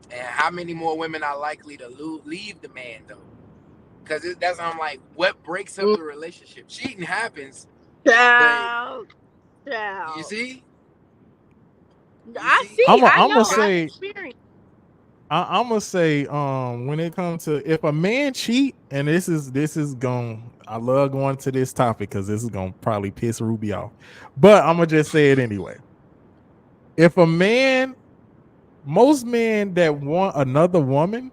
And how many more women are likely to leave the man though? Because that's I'm like, what breaks up the relationship? Cheating happens, Child. but you see, I see. I'm I know. gonna I've say, experienced. I'm gonna say, when it comes to if a man cheat, and this is going, I love going to this topic because this is gonna probably piss Ruby off, but I'm gonna just say it anyway. If a man, most men that want another woman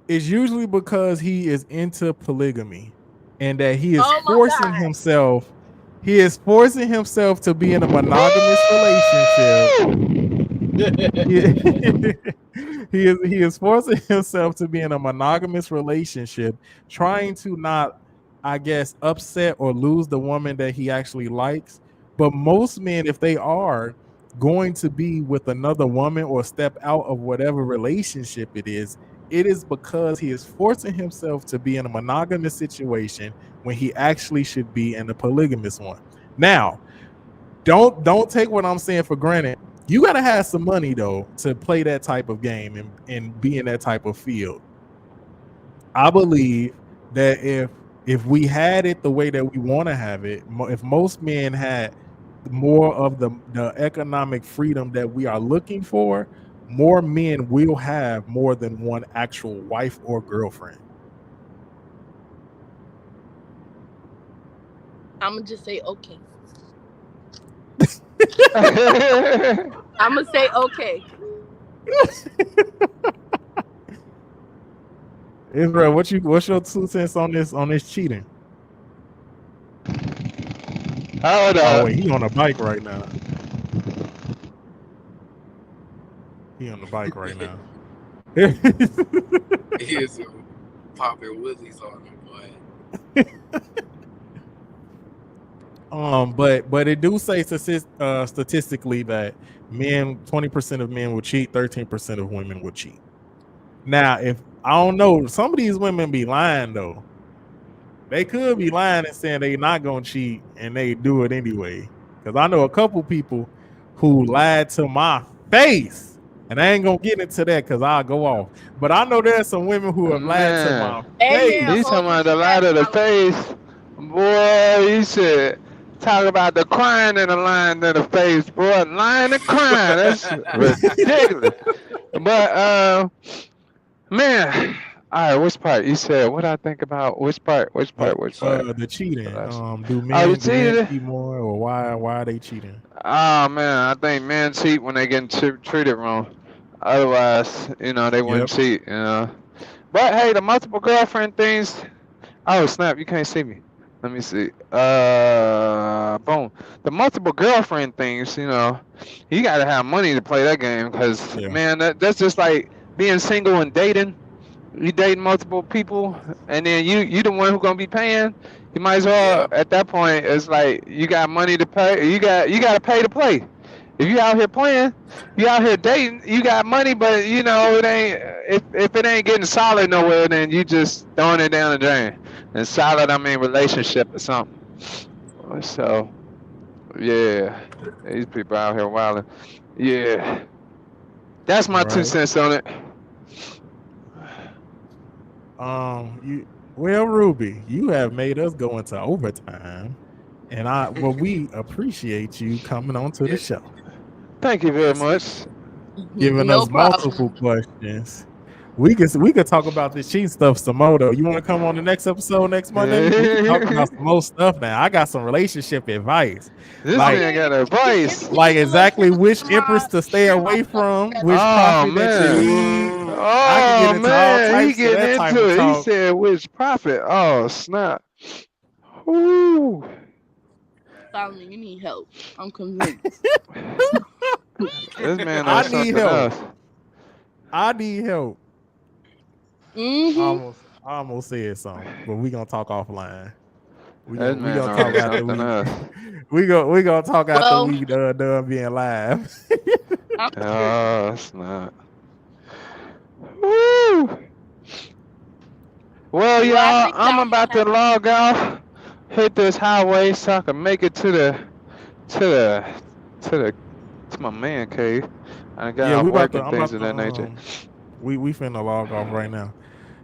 is usually because he is into polygamy, and that he is Oh my forcing God. himself. He is forcing himself to be in a monogamous relationship. He is forcing himself to be in a monogamous relationship, trying to not, I guess, upset or lose the woman that he actually likes. But most men, if they are going to be with another woman or step out of whatever relationship it is because he is forcing himself to be in a monogamous situation when he actually should be in a polygamous one. Now, don't take what I'm saying for granted. You got to have some money though to play that type of game and be in that type of field. I believe that if we had it the way that we want to have it, if most men had more of the economic freedom that we are looking for, more men will have more than one actual wife or girlfriend. I'm gonna just say okay. Right. I'm gonna say okay. Israel, what's your 2 cents on this cheating? Hold Oh up. wait, he on a bike right now. He on the bike right now. he is popping willies on him, boy. But it do say statistically that 20% of men will cheat, 13% of women will cheat. Now, if I don't know, some of these women be lying though. They could be lying and saying they not gonna cheat and they do it anyway. Because I know a couple people who lied to my face, and I ain't gonna get into that because I'll go off. But I know there's some women who have lied to my face. Amen. He's talking Hold about the your light of the breath, face. Boy, he said, talk about the crying and the lying in the face, boy. Lying and crying. That's ridiculous. But, man, all right, which part? You said, what I think about? Which part? The cheating. Do Oh, men you cheated? cheat more, or why are they cheating? Oh, man, I think men cheat when they get treated wrong. Otherwise, they wouldn't Yep. cheat, But, hey, the multiple girlfriend things. Oh, snap, you can't see me. Let me see. Boom. The multiple girlfriend things, you know, you gotta have money to play that game, because Yeah. man, that's just like being single and dating. You dating multiple people, and then you the one who gonna be paying. You might as well Yeah. at that point. It's like you got money to pay. You got to pay to play. If you out here playing, you out here dating, you got money, but you know it ain't. If it ain't getting solid nowhere, then you just throwing it down the drain. And solid, I mean relationship or something. So yeah, these people out here wilding. Yeah, that's my All two right. cents on it. Ruby, you have made us go into overtime, and we appreciate you coming on to the Yes. show, Thank you very Yes. much. giving No us multiple problem. questions. We could talk about the cheat stuff some more though. You want to come on the next episode next Monday? We can talk about some more stuff now. I got some relationship advice, This like man got advice. exactly which empress to stay away from, which Oh prophet that you man. need. I can get Oh into all man, he types of getting that type into of it. He talk. said which prophet? Oh snap. Ooh. Solomon, you need help. I'm convinced. This man I knows need something help. else. I need help. Mm-hmm. I almost said something, but we gonna talk offline. We This gonna we man gonna talk knows after something we else. we gonna talk after Well, we done being live. I'm sure. Oh snap. Woo. Well, Well, I y'all, think I'm y'all about to have. log off, hit this highway so I can make it to the to the to my man cave. I got Yeah, off we about work to. and I'm things about of to. that nature. We finna log off right now.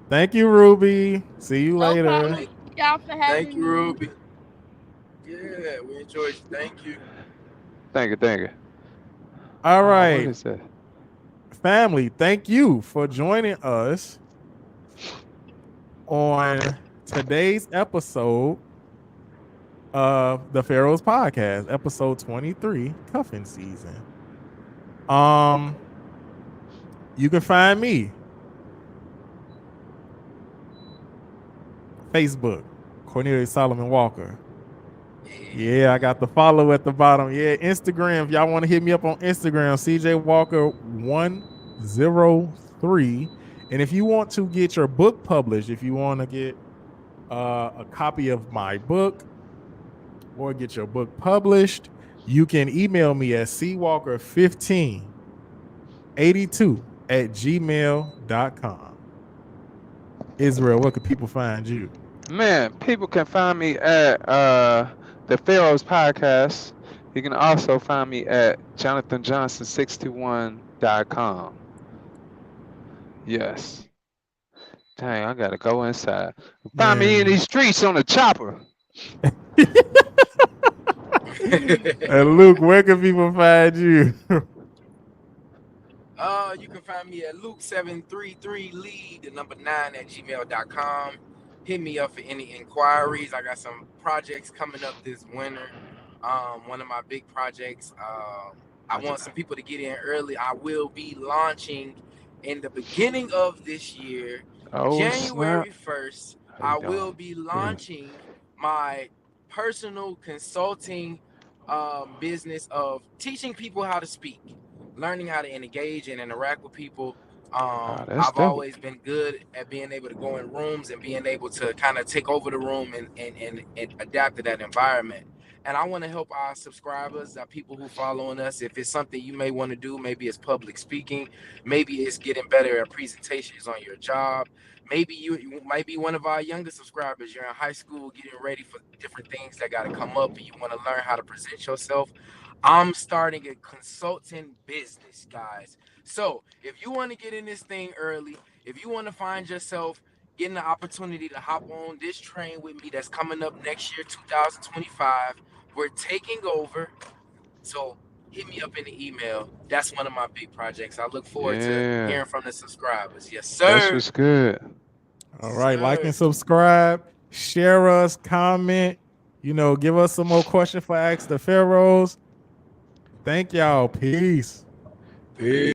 Thank you, Ruby. See you No later. problem. Thank y'all for Thank having you, me. Ruby. Yeah, we enjoyed you. Thank you. Thank you, thank you. All Oh, what right, is that? family. Thank you for joining us on today's episode of the Pharaohs Podcast, episode 23, cuffing season. You can find me Facebook, Cornelius Solomon Walker. Yeah, I got the follow at the bottom. Yeah, Instagram. If y'all want to hit me up on Instagram, CJ Walker 103. And if you want to get your book published, if you want to get a copy of my book or get your book published, you can email me at cwalker1582@gmail.com. Israel, where can people find you? Man, people can find me at the Pharaohs Podcast. You can also find me at jonathanjohnson621.com. Yes. Dang, I gotta go inside. Find me in Man. these streets on the chopper. And Luke, where can people find you? You can find me at Luke733lead, the number 9 @gmail.com. Hit me up for any inquiries. I got some projects coming up this winter. One of my big projects. I want some people to get in early. I will be launching in the beginning of this year, Oh January snap. 1st. How you I will doing? be launching my personal consulting business of teaching people how to speak, learning how to engage and interact with people. Oh, that's I've dope. always been good at being able to go in rooms and being able to kind of take over the room and adapt to that environment. And I want to help our subscribers, our people who following us. If it's something you may want to do, maybe it's public speaking, maybe it's getting better at presentations on your job. Maybe you might be one of our younger subscribers. You're in high school getting ready for different things that got to come up and you want to learn how to present yourself. I'm starting a consulting business, guys. So if you want to get in this thing early, if you want to find yourself getting the opportunity to hop on this train with me that's coming up next year, 2025, we're taking over. So hit me up in the email. That's one of my big projects. I look forward to Yeah. hearing from the subscribers. Yes, That's sir. what's good. All right, like Sir. and subscribe, share us, comment, give us some more questions for Ask the Pharaohs. Thank y'all. Peace. Peace.